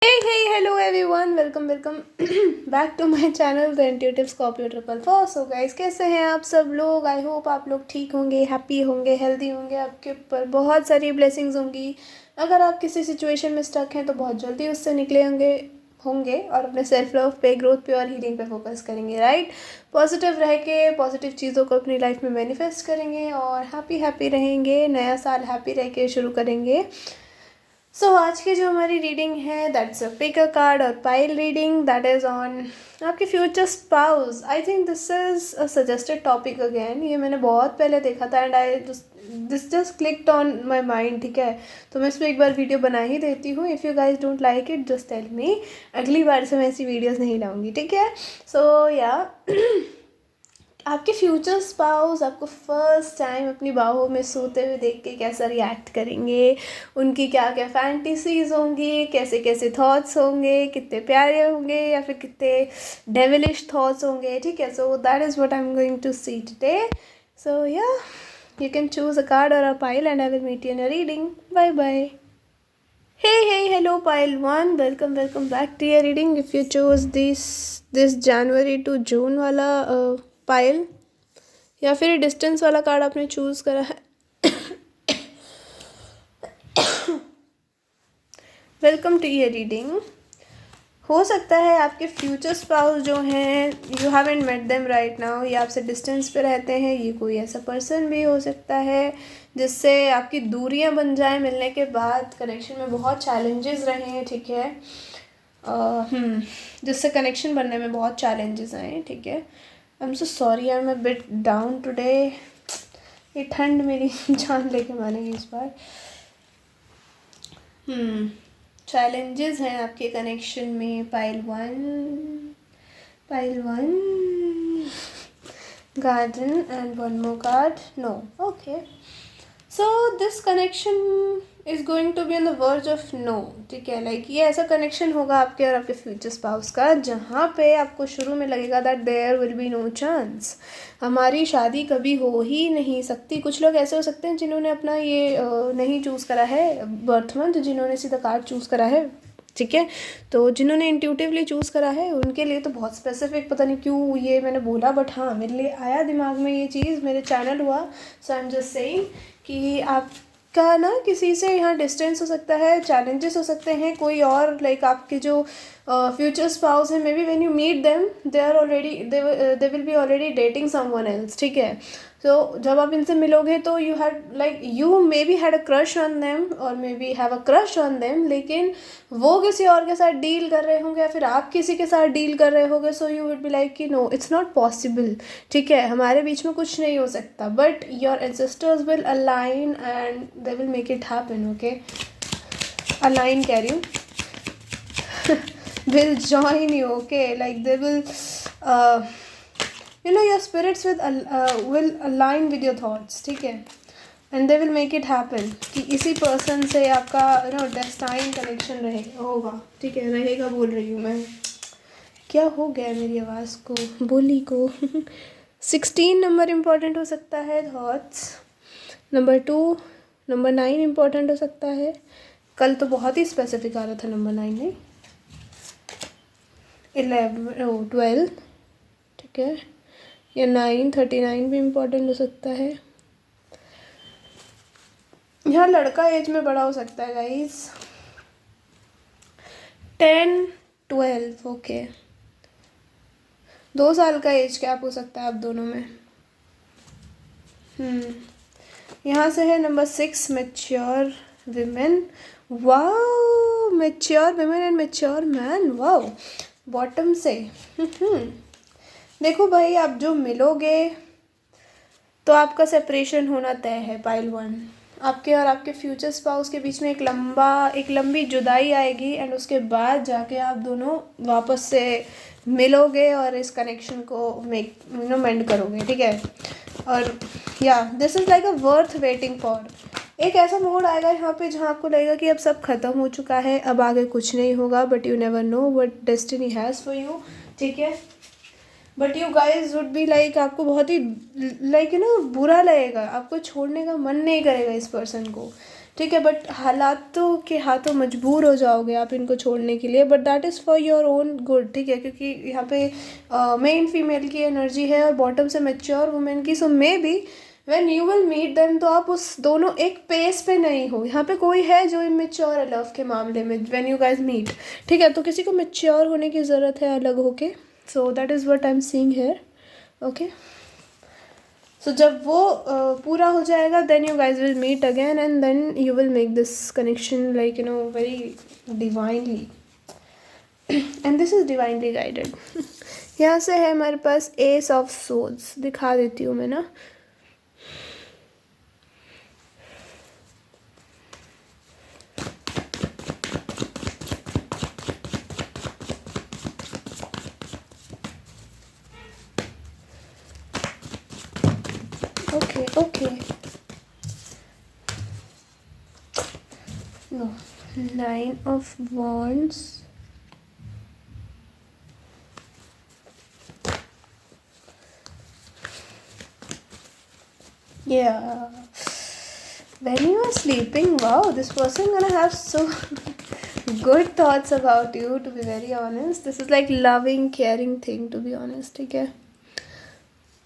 Hey, hello everyone, welcome back to my channel The Intuitive Scorpio 444. So guys, कैसे हैं आप सब लोग? आई होप आप लोग ठीक होंगे, हैप्पी होंगे, हेल्दी होंगे, आपके ऊपर बहुत सारी ब्लेसिंग्स होंगी। अगर आप किसी सिचुएशन में स्टक हैं तो बहुत जल्दी उससे निकले होंगे और अपने सेल्फ लव पे, ग्रोथ पे और हीलिंग पे फोकस करेंगे, राइट। पॉजिटिव रह के पॉजिटिव चीज़ों को अपनी लाइफ में मैनिफेस्ट करेंगे और हैप्पी रहेंगे। नया साल हैप्पी रह के शुरू करेंगे। सो आज की जो हमारी रीडिंग है that's a pick a card और pile reading that is on आपके future spouse. I think this is a suggested topic again. ये मैंने बहुत पहले देखा था and I this just clicked on my mind, ठीक है। तो मैं इस पर एक बार वीडियो बना ही देती हूँ। If you guys don't like it just tell me, अगली बार से मैं ऐसी वीडियोज़ नहीं लाऊंगी, ठीक है। सो या आपके फ्यूचर स्पाउस आपको फर्स्ट टाइम अपनी बाहों में सोते हुए देख के कैसा रिएक्ट करेंगे, उनकी क्या क्या फैंटेसीज होंगी, कैसे कैसे थॉट्स होंगे, कितने प्यारे होंगे या फिर कितने डेविलिश थॉट्स होंगे, ठीक है। So that is what I am going to see today. So या you can choose a card और a pile and I will meet you in a reading. Bye bye. Hey, hello, pile one. Welcome back to your reading. If you chose this January to June वाला pile या फिर distance वाला card आपने choose करा है, welcome to your reading. हो सकता है आपके फ्यूचर स्पाउस जो हैं, you haven't met them right now, ये आपसे डिस्टेंस पे रहते हैं। ये कोई ऐसा पर्सन भी हो सकता है जिससे आपकी दूरियां बन जाए मिलने के बाद। कनेक्शन में बहुत चैलेंजेस रहे हैं, ठीक है। जिससे कनेक्शन बनने में बहुत चैलेंजेस आए, ठीक है। आई am so sorry, I am a bit down today. ये ठंड मेरी जान लेके मानेगी इस बार। चैलेंजेस हैं आपके कनेक्शन में। Pile one garden and one more card, no, okay. So this connection is going to be on the verge of no, ठीक है। लाइक ये ऐसा कनेक्शन होगा आपके और आपके फ्यूचर स्पाउस का जहाँ पे आपको शुरू में लगेगा that there will be no chance, हमारी शादी कभी हो ही नहीं सकती। कुछ लोग ऐसे हो सकते हैं जिन्होंने अपना ये नहीं चूज़ करा है बर्थ मंथ, जिन्होंने सीधा कार्ड चूज़ करा है, ठीक है। तो जिन्होंने इंट्यूटिवली चूज़ करा है उनके लिए तो बहुत स्पेसिफिक, पता नहीं क्यों ये मैंने बोला, बट हाँ मेरे लिए आया दिमाग में ये चीज़, मेरे चैनल हुआ। सो आई एम जस्ट सेइंग कि आपका ना किसी से यहाँ डिस्टेंस हो सकता है, चैलेंजेस हो सकते हैं। कोई और लाइक आपके जो फ्यूचर स्पाउस है, maybe when you meet them they are already they will be already dating someone else, ठीक है। तो जब आप इनसे मिलोगे तो you had like you maybe had a crush on them और maybe have a crush on them, लेकिन वो किसी और के साथ डील कर रहे होंगे या फिर आप किसी के साथ डील कर रहे होगे। So you would be like कि नो, इट्स नॉट पॉसिबल, ठीक है, हमारे बीच में कुछ नहीं हो सकता। But your ancestors will align and they will make it happen, okay. Align कह रही हूँ will join you, okay, like they will your spirits will align with your thoughts, ठीक है, and they will make it happen कि इसी person से आपका destined connection होगा, ठीक है, रहेगा बोल रही हूँ मैं। क्या हो गया मेरी आवाज़ को, बोली को 16 नंबर इम्पॉर्टेंट हो सकता है, थॉट्स नंबर 2, नंबर 9 इम्पॉर्टेंट हो सकता है। कल तो बहुत ही स्पेसिफिक आ रहा था नंबर 9 नहीं, 12, ठीक है, या 9, 39 भी इम्पोर्टेंट हो सकता है। यहाँ लड़का एज में बड़ा हो सकता है गाइस, 10, 12, ओके। 2 साल का एज गैप हो सकता है आप दोनों में। यहाँ से है number 6, mature women, wow, mature women and mature man, wow. Bottom से देखो भाई, आप जो मिलोगे तो आपका सेपरेशन होना तय है। पाइल 1, आपके और आपके फ्यूचर स्पाउस के बीच में एक लंबी जुदाई आएगी एंड उसके बाद जाके आप दोनों वापस से मिलोगे और इस कनेक्शन को मेंड करोगे, ठीक है। और या this is like a worth waiting for. एक ऐसा मोड आएगा यहाँ पे जहाँ आपको लगेगा कि अब सब खत्म हो चुका है, अब आगे कुछ नहीं होगा, but you never know what destiny has for you, ठीक है। But you guys would be like, आपको बहुत ही लाइक बुरा लगेगा, आपको छोड़ने का मन नहीं करेगा इस पर्सन को, ठीक है, बट हालातों के हाथों मजबूर हो जाओगे आप इनको छोड़ने के लिए, but that is for your own good, ठीक है, क्योंकि यहाँ पे मेन फीमेल की एनर्जी है और बॉटम से मैच्योर वुमेन की, so maybe when you will meet them तो आप उस दोनों एक पेस पे नहीं हो। यहाँ पे कोई है जो इमेच्योर है लव के मामले में व्हेन यू गाइज मीट, ठीक है, तो किसी को मैच्योर होने की ज़रूरत है अलग होके, so that is what I am seeing here. Okay, so जब वो पूरा हो जाएगा then you guys will meet again and then you will make this connection like you know very divinely and this is divinely guided. यहाँ से है हमारे पास S of swords, दिखा देती हूँ मैं ना। Okay, no, 9 of wands, yeah, when you are sleeping, wow, this person gonna have so good thoughts about you, to be very honest. This is like loving caring thing, to be honest, ठीक है।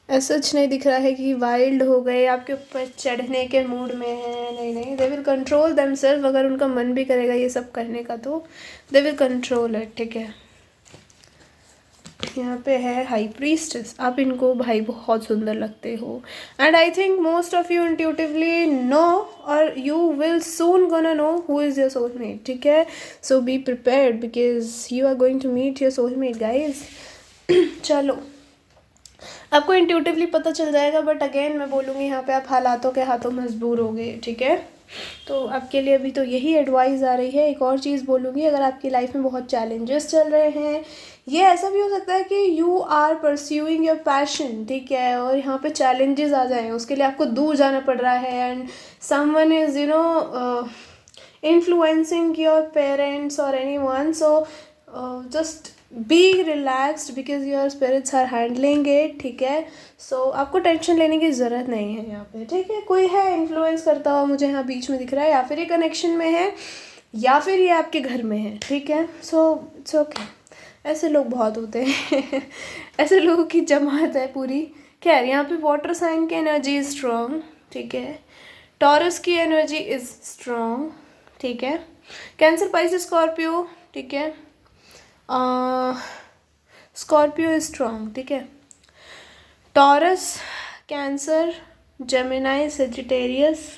ऐसा कुछ नहीं दिख रहा है कि wild हो गए, आपके ऊपर चढ़ने के मूड में है, नहीं नहीं, दे विल कंट्रोल देमसेल्फ। अगर उनका मन भी करेगा ये सब करने का तो दे विल कंट्रोल इट, ठीक है। यहाँ पे है हाई प्रीस्टेस, आप इनको भाई बहुत सुंदर लगते हो and I think most of you intuitively know और you will soon gonna know who is your soulmate, ठीक है। So be prepared because you are going to meet your soulmate guys. चलो, आपको इंट्यूटिवली पता चल जाएगा, बट अगेन मैं बोलूँगी यहाँ पे आप हालातों के हाथों मजबूर हो गए, ठीक है। तो आपके लिए अभी तो यही एडवाइस आ रही है। एक और चीज़ बोलूँगी, अगर आपकी लाइफ में बहुत चैलेंजेस चल रहे हैं, ये ऐसा भी हो सकता है कि you are pursuing your passion, ठीक है, और यहाँ पे चैलेंजेस आ जाएँ, उसके लिए आपको दूर जाना पड़ रहा है and someone is you know influencing your parents और anyone, so just be relaxed because your spirits are handling it, ठीक है। सो आपको टेंशन लेने की ज़रूरत नहीं है यहाँ पे, ठीक है। कोई है इन्फ्लुएंस करता हुआ मुझे यहाँ बीच में दिख रहा है, या फिर ये कनेक्शन में है या फिर ये आपके घर में है, ठीक है। सो इट्स ओके, ऐसे लोग बहुत होते हैं ऐसे लोगों की जमात है पूरी। खैर, यहाँ पे वाटर साइन की एनर्जी इज़ स्ट्रॉन्ग, ठीक है। टॉरस की एनर्जी इज़ स्ट्रॉन्ग, ठीक है। कैंसर, पाइसेस, स्कॉर्पियो, ठीक है। स्कॉर्पियो इज स्ट्रॉन्ग, ठीक है। Taurus, cancer, Gemini, Sagittarius,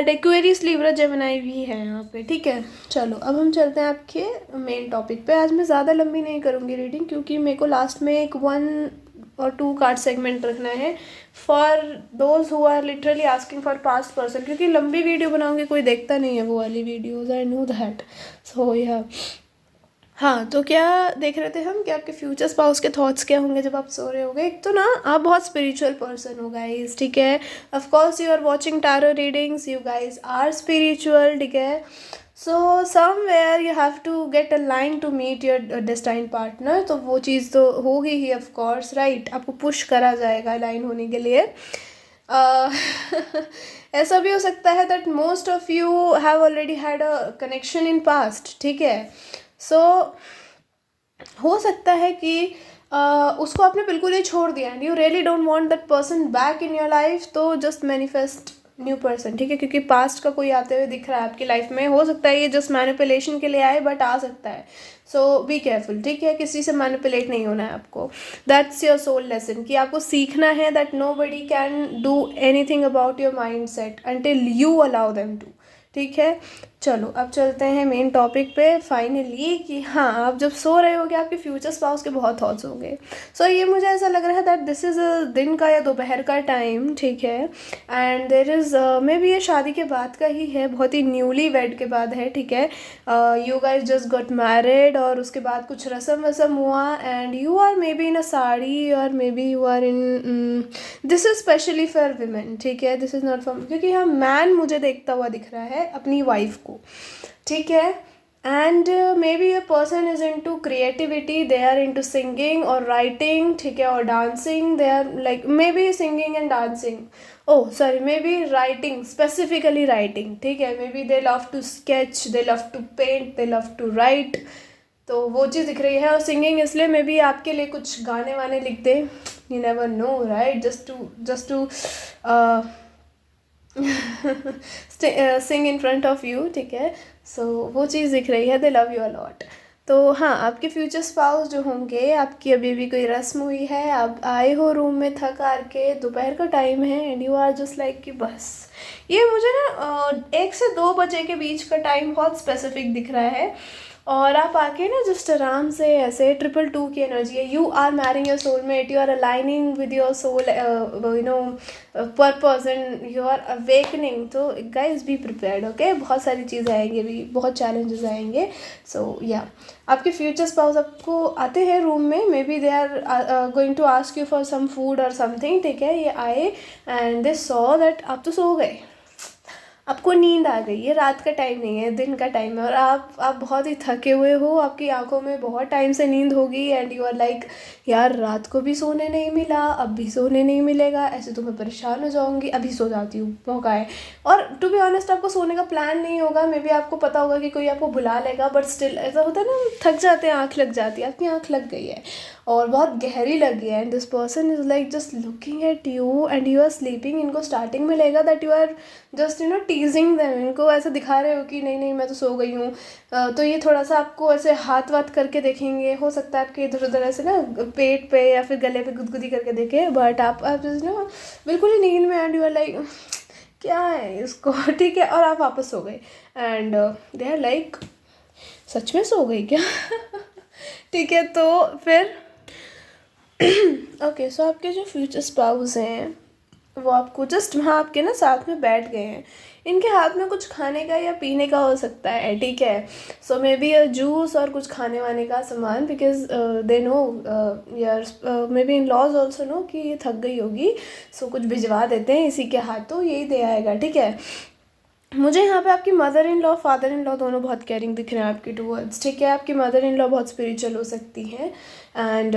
Aquarius, Libra, Gemini भी है यहाँ पे, ठीक है। चलो, अब हम चलते हैं आपके मेन टॉपिक पे। आज मैं ज़्यादा लंबी नहीं करूँगी रीडिंग, क्योंकि मेरे को लास्ट में एक 1 और 2 कार्ड सेगमेंट रखना है for those who are literally asking for past person, क्योंकि लंबी वीडियो बनाऊंगी कोई देखता नहीं है वो वाली वीडियोज, आई नो दैट। सो या हाँ, तो क्या देख रहे थे हम कि आपके फ्यूचर स्पाउस के थॉट्स क्या होंगे जब आप सो रहे होगे। एक तो ना आप बहुत स्पिरिचुअल पर्सन हो गाइस, ठीक है। Of course you are watching tarot readings, you guys are spiritual, ठीक है। So somewhere you have to get a line to meet your destine partner, तो वो चीज़ तो होगी ही ऑफ कोर्स, राइट। आपको पुश करा जाएगा लाइन होने के लिए। ऐसा भी हो सकता है that most of you have already had a connection in past, ठीक है। सो हो सकता है कि उसको आपने बिल्कुल ही छोड़ दिया and you really don't want that person back in your life, तो जस्ट मैनिफेस्ट न्यू पर्सन, ठीक है। क्योंकि पास्ट का कोई आते हुए दिख रहा है आपकी लाइफ में, हो सकता है ये जस्ट मैनिपुलेशन के लिए आए, बट आ सकता है। सो बी केयरफुल, ठीक है। किसी से मैनिपुलेट नहीं होना है आपको। दैट्स योर सोल लेसन, कि आपको सीखना है that nobody can do anything about your mindset until you allow them to, ठीक है। चलो, अब चलते हैं मेन टॉपिक पे फाइनली, कि हाँ, आप जब सो रहे होगे आपके फ्यूचर स्पाउस के बहुत थॉट्स होंगे। सो ये मुझे ऐसा लग रहा है दैट दिस इज़ अ दिन का या दोपहर का टाइम, ठीक है। And there is may be ये शादी के बाद का ही है, बहुत ही न्यूली वेड के बाद है, ठीक है। You guys just got married और उसके बाद कुछ रस्म वसम हुआ and you are maybe in a sari और maybe you are in, this is specially for women, ठीक है। दिस इज़ नॉट फॉर, क्योंकि यहाँ मैन मुझे देखता हुआ दिख रहा है अपनी वाइफ को, ठीक है। And maybe a person is into creativity, they are into singing और राइटिंग, ठीक है, और dancing, they are like maybe singing and dancing, oh sorry, maybe writing, specifically writing, ठीक है। Maybe they love to sketch, they love to paint, they love to write, तो वो चीज़ दिख रही है। और सिंगिंग इसलिए मे बी आपके लिए कुछ गाने वाने लिख दे, you never know right, just to sing in front of you, ठीक है। सो वो चीज़ दिख रही है, दे लव यू अलॉट। तो हाँ, आपके फ्यूचर स्पाउस जो होंगे, आपकी अभी भी कोई रस्म हुई है, आप आए हो रूम में थक हार के, दोपहर का टाइम है and you are just like कि बस, ये मुझे ना 1 से 2 बजे के बीच का टाइम बहुत स्पेसिफिक दिख रहा है। और आप आके ना जस्ट आराम से ऐसे 222 की एनर्जी है, you are marrying your soulmate, you are aligning with your soul, you know purpose, and you are awakening. तो गाइज बी प्रिपेयर्ड, ओके, बहुत सारी चीज़ें आएंगी, अभी बहुत चैलेंजेस आएंगे। सो या आपके फ्यूचर स्पाउस आपको आते हैं रूम में, maybe they are going to ask you for some food और समथिंग, ठीक है। ये आए एंड दे सॉ दैट आप तो सो गए, आपको नींद आ गई, ये रात का टाइम नहीं है, दिन का टाइम है, और आप बहुत ही थके हुए हो, आपकी आंखों में बहुत टाइम से नींद होगी एंड यू आर लाइक यार रात को भी सोने नहीं मिला, अब भी सोने नहीं मिलेगा, ऐसे तो मैं परेशान हो जाऊंगी, अभी सो जाती हूँ, मौका है। और टू बी ऑनेस्ट आपको सोने का प्लान नहीं होगा, मे बी आपको पता होगा कि कोई आपको बुला लेगा, बट स्टिल ऐसा होता है ना, थक जाते हैं, आँख लग जाती है, आपकी आँख लग गई है और बहुत गहरी लगी है, and this person is like just looking at you and you are sleeping. इनको स्टार्टिंग में लगेगा that you are just you know teasing them, इनको ऐसे दिखा रहे हो कि नहीं नहीं मैं तो सो गई हूँ। तो ये थोड़ा सा आपको ऐसे हाथ वाथ करके देखेंगे, हो सकता है आपके इधर उधर ऐसे ना पेट पे या फिर गले पे गुदगुदी करके देखे, बट आप जस्ट ना बिल्कुल ही नींद में एंड यू आर लाइक क्या है इसको, ठीक है, और आप वापस सो गए एंड दे आर लाइक सच में सो गई क्या ठीक है। तो फिर ओके, सो आपके जो फ्यूचर स्पाउस हैं वो आपको जस्ट वहाँ आपके ना साथ में बैठ गए हैं, इनके हाथ में कुछ खाने का या पीने का हो सकता है, ठीक है। सो मे बी जूस और कुछ खाने वाने का सामान, बिकॉज दे नो यार, maybe in laws also know कि ये थक गई होगी, सो कुछ भिजवा देते हैं इसी के हाथों, यही दे आएगा, ठीक है। मुझे यहाँ पे आपकी mother in law father in law दोनों बहुत केयरिंग दिख रहे हैं आपके टूवर्ड्स, ठीक है। आपकी मदर इन लॉ बहुत स्पिरिचुअल हो सकती हैं एंड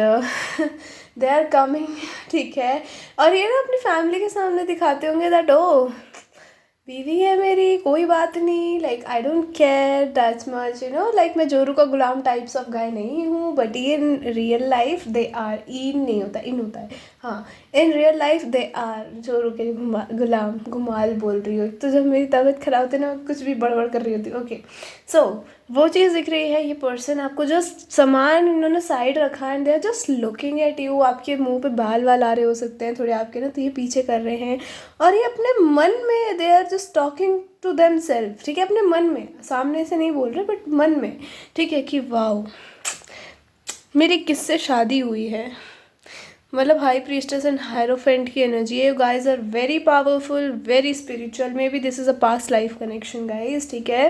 दे आर कमिंग, ठीक है। और ये ना अपनी फैमिली के सामने दिखाते होंगे दैट ओ बीवी है मेरी, कोई बात नहीं, like I don't care that much, you know, like मैं जोरू का गुलाम टाइप्स ऑफ गाय नहीं हूँ, बट ये in real life they are, in नहीं होता, इन होता है, हाँ, in real life they are जोरू के गुलाम, गुमाल बोल रही हो, तो जब मेरी तबीयत खराब होती है ना, कुछ भी बड़बड़ कर रही होती है, ओके। सो वो चीज़ दिख रही है, ये पर्सन आपको जस्ट सामान इन्होंने साइड रखा and they are just looking at you, आपके मुंह पे बाल वाल आ रहे हो सकते हैं थोड़े आपके ना, तो ये पीछे कर रहे हैं और ये अपने मन में they are just talking to themself, ठीक है, अपने मन में, सामने से नहीं बोल रहे बट मन में, ठीक है, कि वाओ मेरी किससे शादी हुई है, मतलब हाई प्रीस्टेस एंड हायरोफेंट की एनर्जी है। You guys are very powerful, very spiritual, maybe this is a past life connection guys, ठीक है।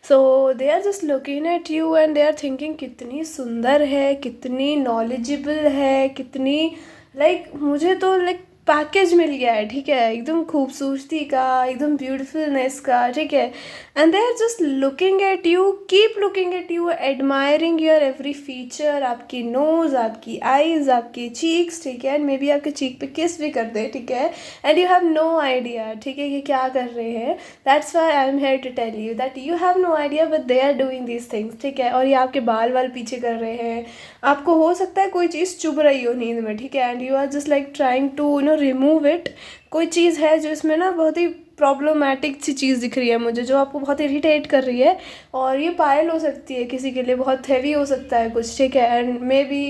So they are just looking at you and they are thinking कितनी सुंदर है, कितनी knowledgeable है, कितनी लाइक मुझे तो लाइक पैकेज मिल गया है, ठीक है, एकदम खूबसूरती का, एकदम ब्यूटीफुलनेस का, ठीक है। And they are just looking at you, keep looking at you, admiring your every feature, आपकी नोज़, आपकी आईज, आपकी चीक्स, ठीक है, एंड मे बी आपके चीक पे किस भी कर दे, ठीक है, and you have no idea, ठीक है, ये क्या कर रहे हैं। That's why I am here to tell you that you have no idea but they are doing these things, ठीक है। और ये आपके बाल वाल पीछे कर रहे हैं, आपको हो सकता है कोई चीज़ चुभ रही हो नींद में, ठीक है, and you are just like trying to you know remove it. कोई चीज़ है जो इसमें ना बहुत ही प्रॉब्लमैटिक सी चीज़ दिख रही है मुझे, जो आपको बहुत इरिटेट कर रही है, और ये पायल हो सकती है किसी के लिए, बहुत हैवी हो सकता है कुछ, ठीक है, एंड मे बी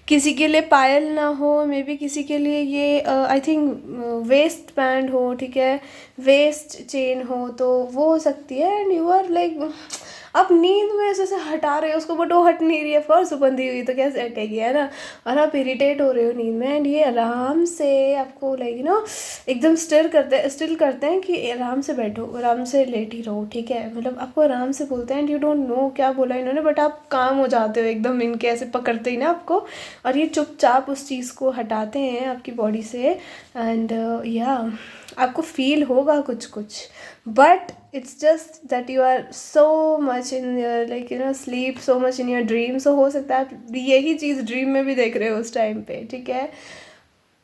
किसी के लिए पायल ना हो, मे बी किसी के लिए ये आई थिंक वेस्ट बैंड हो, ठीक है, वेस्ट चेन हो, तो वो हो सकती है। एंड यू आर लाइक आप नींद में ऐसे हटा रहे हो उसको, बट वो हट नहीं रही है, फर्स्ट बंधी हुई तो कैसे हटेगी, है ना, और आप इरिटेट हो रहे हो नींद में, एंड ये आराम से आपको लाइक नो एकदम स्टिल करते हैं कि आराम से बैठो, आराम से लेटी रहो, ठीक है, मतलब आपको आराम से बोलते हैं एंड यू डोंट नो क्या बोला इन्होंने, बट आप काम हो जाते हो एकदम इनके ऐसे पकड़ते ही ना आपको, और ये चुपचाप उस चीज़ को हटाते हैं आपकी बॉडी से। एंड या आपको फील होगा कुछ कुछ, but it's just that you are so much in your like you know sleep, so much in your dream, so हो सकता है आप यही चीज़ ड्रीम में भी देख रहे हो उस टाइम पे, ठीक है।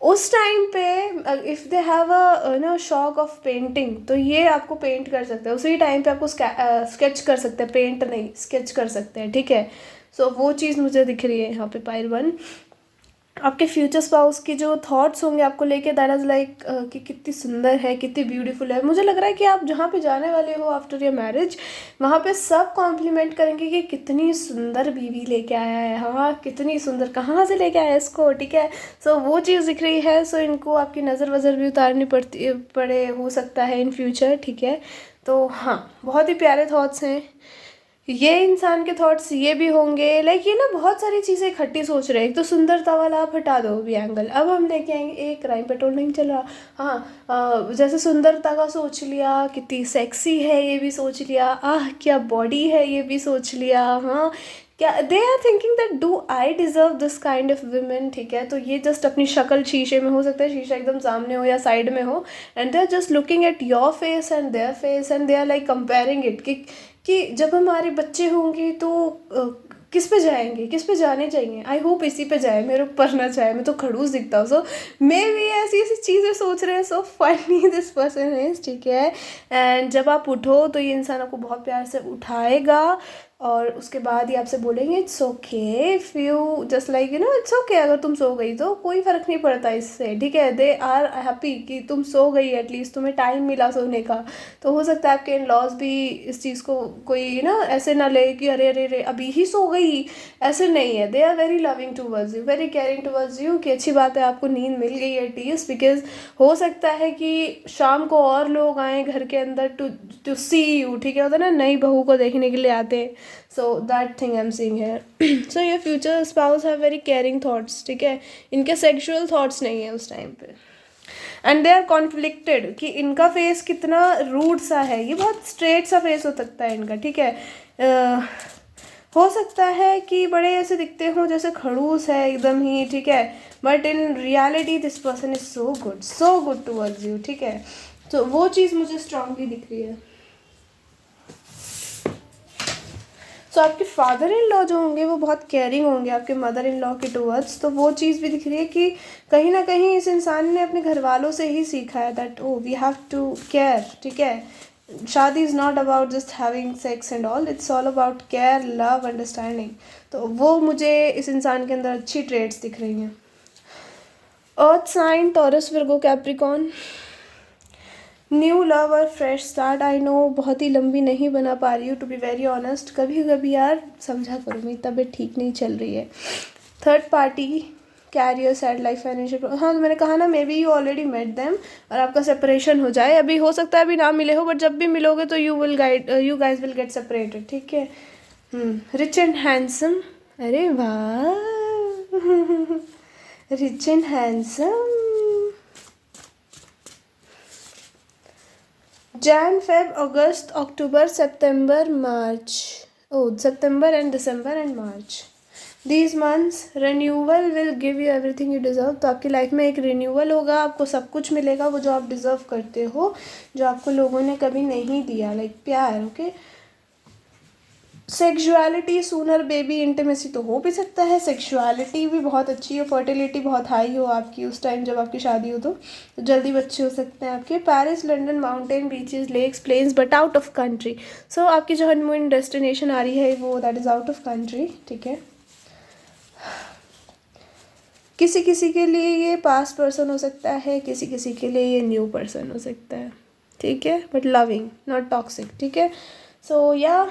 उस टाइम पे if they have a no शौक ऑफ पेंटिंग, तो ये आपको पेंट कर सकते हैं उसी टाइम पे, आपको स्केच कर सकते हैं, पेंट नहीं स्केच कर सकते हैं, ठीक है। सो वो चीज़ मुझे दिख रही है यहाँ पे पाइल वन। आपके फ्यूचर स्पाउस की जो थॉट्स होंगे आपको लेके, दैट इज़ लाइक कि कितनी सुंदर है, कितनी ब्यूटीफुल है। मुझे लग रहा है कि आप जहाँ पे जाने वाले हो आफ्टर योर मैरिज, वहाँ पे सब कॉम्प्लीमेंट करेंगे कि कितनी सुंदर बीवी लेके आया है, हाँ कितनी सुंदर, कहाँ से लेके आया है इसको, ठीक है। सो वो चीज़ दिख रही है। सो इनको आपकी नज़र वज़र भी उतारनी पड़े हो सकता है इन फ्यूचर, ठीक है। तो हाँ, बहुत ही प्यारे थॉट्स हैं ये। इंसान के थॉट्स ये भी होंगे, लाइक ये ना बहुत सारी चीज़ें इकट्ठी सोच रहे हैं। एक तो सुंदरता वाला आप हटा दो भी एंगल, अब हम लेके आएंगे एक क्राइम पेट्रोल नहीं चल रहा, हाँ जैसे सुंदरता का सोच लिया, कितनी सेक्सी है ये भी सोच लिया, आह क्या बॉडी है ये भी सोच लिया, हाँ क्या they are thinking that do I deserve this kind of women, ठीक है। तो ये जस्ट अपनी शक्ल शीशे में, हो सकता है शीशा एकदम सामने हो या साइड में हो, and they are just looking at your face and their face, and they are like comparing it कि जब हमारे बच्चे होंगे तो किस पे जाएंगे, किस पे जाने चाहिए, आई होप इसी पे जाए, मेरे ऊपर ना जाए, मैं तो खड़ूस दिखता हूँ। सो मे भी ऐसी ऐसी चीज़ें सोच रहे हैं। So funny this person is, ठीक है। एंड जब आप उठो तो ये इंसान आपको बहुत प्यार से उठाएगा, और उसके बाद ही आपसे बोलेंगे it's okay if you just like it's okay, अगर तुम सो गई तो कोई फ़र्क नहीं पड़ता इससे, ठीक है। दे आर हैप्पी कि तुम सो गई, एटलीस्ट तुम्हें टाइम मिला सोने का। तो हो सकता है आपके इन लॉज भी इस चीज़ को कोई ऐसे ना ले कि अरे अरे अरे अभी ही सो गई, ऐसे नहीं है। They are very loving towards you, very caring towards you, कि अच्छी बात है आपको नींद मिल गई एटलीस्ट, बिकॉज हो सकता है कि शाम को और लोग आएँ घर के अंदर टू सी यू, ठीक है, होता है ना, नई बहू को देखने के लिए आते हैं। So that thing I am seeing है। So your future spouse have very caring thoughts, ठीक है। इनके सेक्सुअल थॉट्स नहीं है उस टाइम पे, एंड दे आर कॉन्फ्लिक्टेड कि इनका फेस कितना रूड सा है, ये बहुत स्ट्रेट सा फेस हो सकता है इनका, ठीक है। हो सकता है कि बड़े ऐसे दिखते हों जैसे खड़ूस है एकदम ही, ठीक है, but in reality this person is so good towards you, ठीक है। तो वो चीज़ मुझे स्ट्रांगली दिख रही है। सो आपके फादर इन लॉ जो होंगे वो बहुत केयरिंग होंगे आपके मदर इन लॉ के टूवर्ड्स। तो वो चीज़ भी दिख रही है कि कहीं ना कहीं इस इंसान ने अपने घर वालों से ही सीखा है that oh we have to care, ठीक है। शादी is not about just having sex and all, it's all about care, love, understanding. तो वो मुझे इस इंसान के अंदर अच्छी ट्रेड्स दिख रही हैं। Earth sign Taurus Virgo Capricorn, new love और फ्रेश स्टार्ट। आई नो बहुत ही लंबी नहीं बना पा रही हूँ टू बी वेरी ऑनेस्ट, कभी कभी यार समझा करो, मेरी तबीयत ठीक नहीं चल रही है। Third party, career, sad life, financial, हाँ तो मैंने कहा ना maybe you already met them और आपका सेपरेशन हो जाए, अभी हो सकता है अभी ना मिले हो, बट जब भी मिलोगे तो you guys will get separated, ठीक है। रिच एंड हैंडसम, अरे वाह rich and handsome, Jan, Feb, August, October, September, March. Oh, September and December and March. These months, renewal will give you everything you deserve. तो आपकी life में एक renewal होगा, आपको सब कुछ मिलेगा वो जो आप डिज़र्व करते हो, जो आपको लोगों ने कभी नहीं दिया, लाइक प्यार, okay. Sexuality, sooner baby, intimacy तो हो भी सकता है, सेक्सुअलिटी भी बहुत अच्छी हो, फर्टिलिटी बहुत हाई हो आपकी उस टाइम जब आपकी शादी हो, तो जल्दी बच्चे हो सकते हैं आपके। Paris, London, mountain, beaches, lakes, plains, but out of country. So आपकी जो हनीमून डेस्टिनेशन आ रही है वो that is out of country, ठीक है। किसी किसी के लिए ये पास्ट पर्सन हो सकता है, किसी किसी के लिए ये न्यू पर्सन हो सकता है, ठीक है, बट लविंग नॉट टॉक्सिक, ठीक है। सो या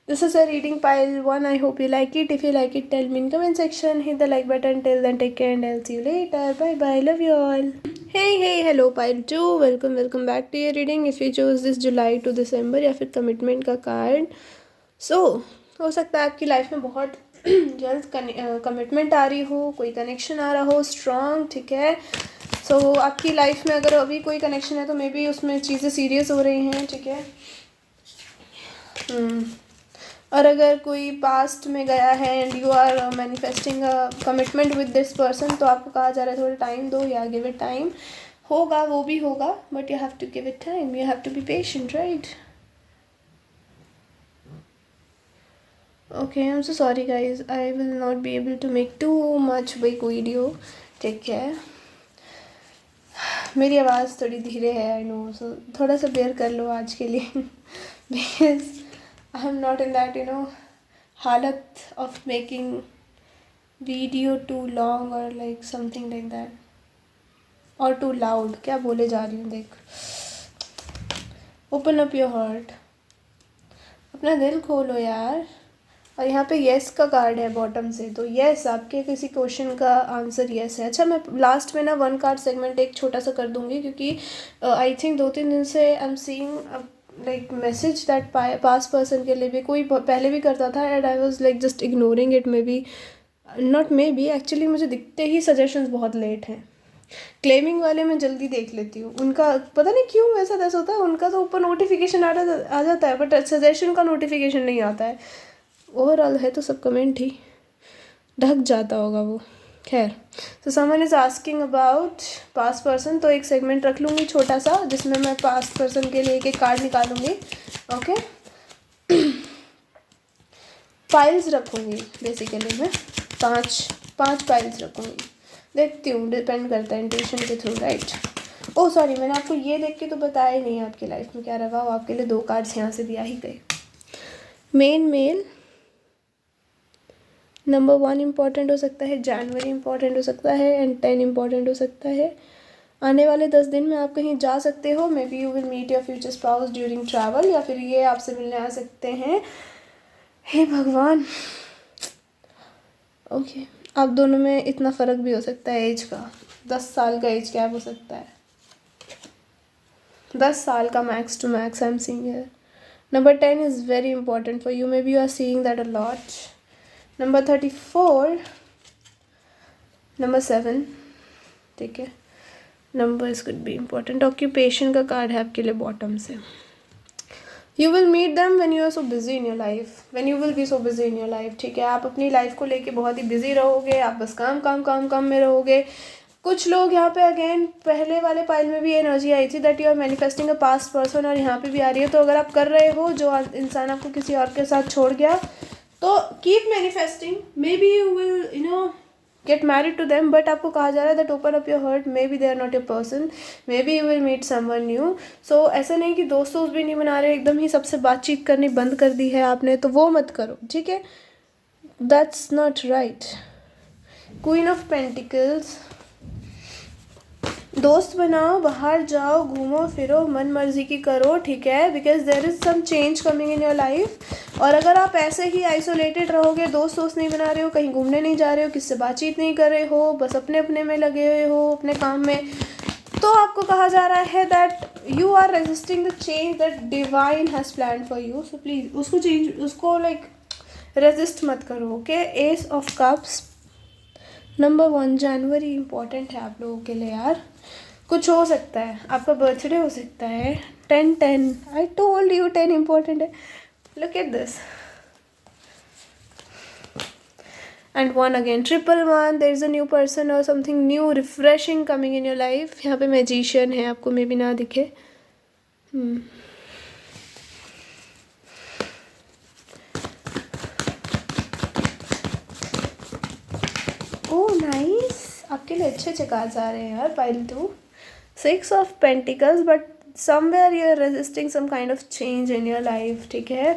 this is a reading pile 1. I hope you like it. If you like it, tell me in comment section. Hit the like button. Till then, take care and I'll see you later. Bye bye. Love you all. Hey, hello pile 2. Welcome back to your reading. If you chose this July to December या फिर commitment का card, so हो सकता है आपकी life में बहुत जल्द कमिटमेंट आ रही हो, कोई कनेक्शन आ रहा हो स्ट्रॉन्ग, ठीक है। सो आपकी लाइफ में अगर अभी कोई कनेक्शन है तो मे बी उसमें चीज़ें सीरियस हो रही हैं, ठीक है। और अगर कोई पास्ट में गया है and you are manifesting a commitment with this person, तो आपको कहा जा रहा है थोड़ा टाइम दो या गिव इट टाइम, होगा वो भी होगा, but you have to give it time, you have to be patient, right. Okay, I am so sorry guys, I will not be able to make too much big video, take care. मेरी आवाज़ थोड़ी धीरे है, I no, सो थोड़ा सा bear कर लो आज के लिए because I am not in that हालत of making video too long और लाइक समथिंग लाइक दैट, और टू लाउड। क्या बोले जा रही हूँ देख। ओपन अप योर हार्ट, अपना दिल खोलो यार। और यहाँ पे येस का कार्ड है बॉटम से, तो येस आपके किसी क्वेश्चन का आंसर येस है। अच्छा, मैं लास्ट में ना 1 कार्ड सेगमेंट एक छोटा सा कर दूँगी, क्योंकि आई थिंक 2-3 दिन से आई am seeing like message that pass person के लिए भी कोई पहले भी करता था, and I was like just ignoring it. May be not, may be actually मुझे दिखते ही सजेशंस बहुत लेट हैं। क्लेमिंग वाले मैं जल्दी देख लेती हूँ, उनका पता नहीं क्यों ऐसा होता है, उनका तो ऊपर नोटिफिकेशन आ जाता है, बट सजेशन का नोटिफिकेशन नहीं आता है। ओवरऑल है तो सब कमेंट ही ढक जाता होगा वो। खैर, तो someone is asking about past person, तो एक सेगमेंट रख लूँगी छोटा सा, जिसमें मैं पास्ट पर्सन के लिए एक एक कार्ड निकालूंगी। ओके, फाइल्स रखूँगी बेसिकली मैं, पाँच फाइल्स रखूँगी। देखती हूँ, डिपेंड करता है इंट्यूशन के थ्रू, राइट। ओह सॉरी, मैंने आपको ये देख के तो बताया ही नहीं आपकी लाइफ में क्या रहा हो। आपके लिए 2 कार्ड्स यहाँ से दिया ही गए। मेल नंबर 1 इम्पॉर्टेंट हो सकता है, जनवरी इम्पॉर्टेंट हो सकता है, एंड 10 इम्पॉर्टेंट हो सकता है। आने वाले 10 दिन में आप कहीं जा सकते हो। Maybe you will meet your future spouse during travel, या फिर ये आपसे मिलने आ सकते हैं। हे भगवान, ओके, आप दोनों में इतना फ़र्क भी हो सकता है एज का। 10 साल का एज गैप हो सकता है, 10 साल का max to max I am seeing here. Number 10 is very important for you, maybe you are seeing that a lot. Number 34, number 7, ठीक है, numbers could be important. Occupation का कार्ड है आपके लिए बॉटम से। You will meet them when you are so busy in your life, when you will be so busy in your life, ठीक है। आप अपनी लाइफ को लेके बहुत ही बिजी रहोगे, आप बस काम काम काम काम में रहोगे। कुछ लोग यहाँ पे अगेन पहले वाले पाइल में भी एनर्जी आई थी that you are manifesting a past person, और यहाँ पे भी आ रही है। तो अगर आप कर रहे हो, जो इंसान आपको किसी और के साथ छोड़ गया, तो keep manifesting. Maybe you will get married to them, but आपको कहा जा रहा है that open up your heart, maybe they are not your person, may be you will meet someone new. So ऐसा नहीं कि दोस्त भी नहीं बना रहे, एकदम ही सबसे बातचीत करनी बंद कर दी है आपने, तो वो मत करो, ठीक है। That's not right. Queen of pentacles, दोस्त बनाओ, बाहर जाओ, घूमो फिरो, मन मर्जी की करो, ठीक है, because there is some change coming in your life. और अगर आप ऐसे ही आइसोलेटेड रहोगे, दोस्त नहीं बना रहे हो, कहीं घूमने नहीं जा रहे हो, किससे बातचीत नहीं कर रहे हो, बस अपने अपने में लगे हुए हो, अपने काम में, तो आपको कहा जा रहा है that you are resisting the change that divine has plan for you. So please उसको लाइक रेजिस्ट मत करो, okay. Ace of cups, number 1 जनवरी इम्पॉर्टेंट है आप लोगों के लिए यार। कुछ हो सकता है, आपका बर्थडे हो सकता है। 10 आई टोल्ड यू 10 इम्पॉर्टेंट है। Look at this, and 1 again, 111, there is a new person और something new refreshing coming in your life. यहाँ पे मैजिशियन है, आपको मे भी ना दिखे। ओह नाइस, आपके लिए अच्छे कार्ड्स आ रहे हैं यार। Pile 2, 6 of pentacles, but somewhere you are resisting some kind of change in your life, ठीक है।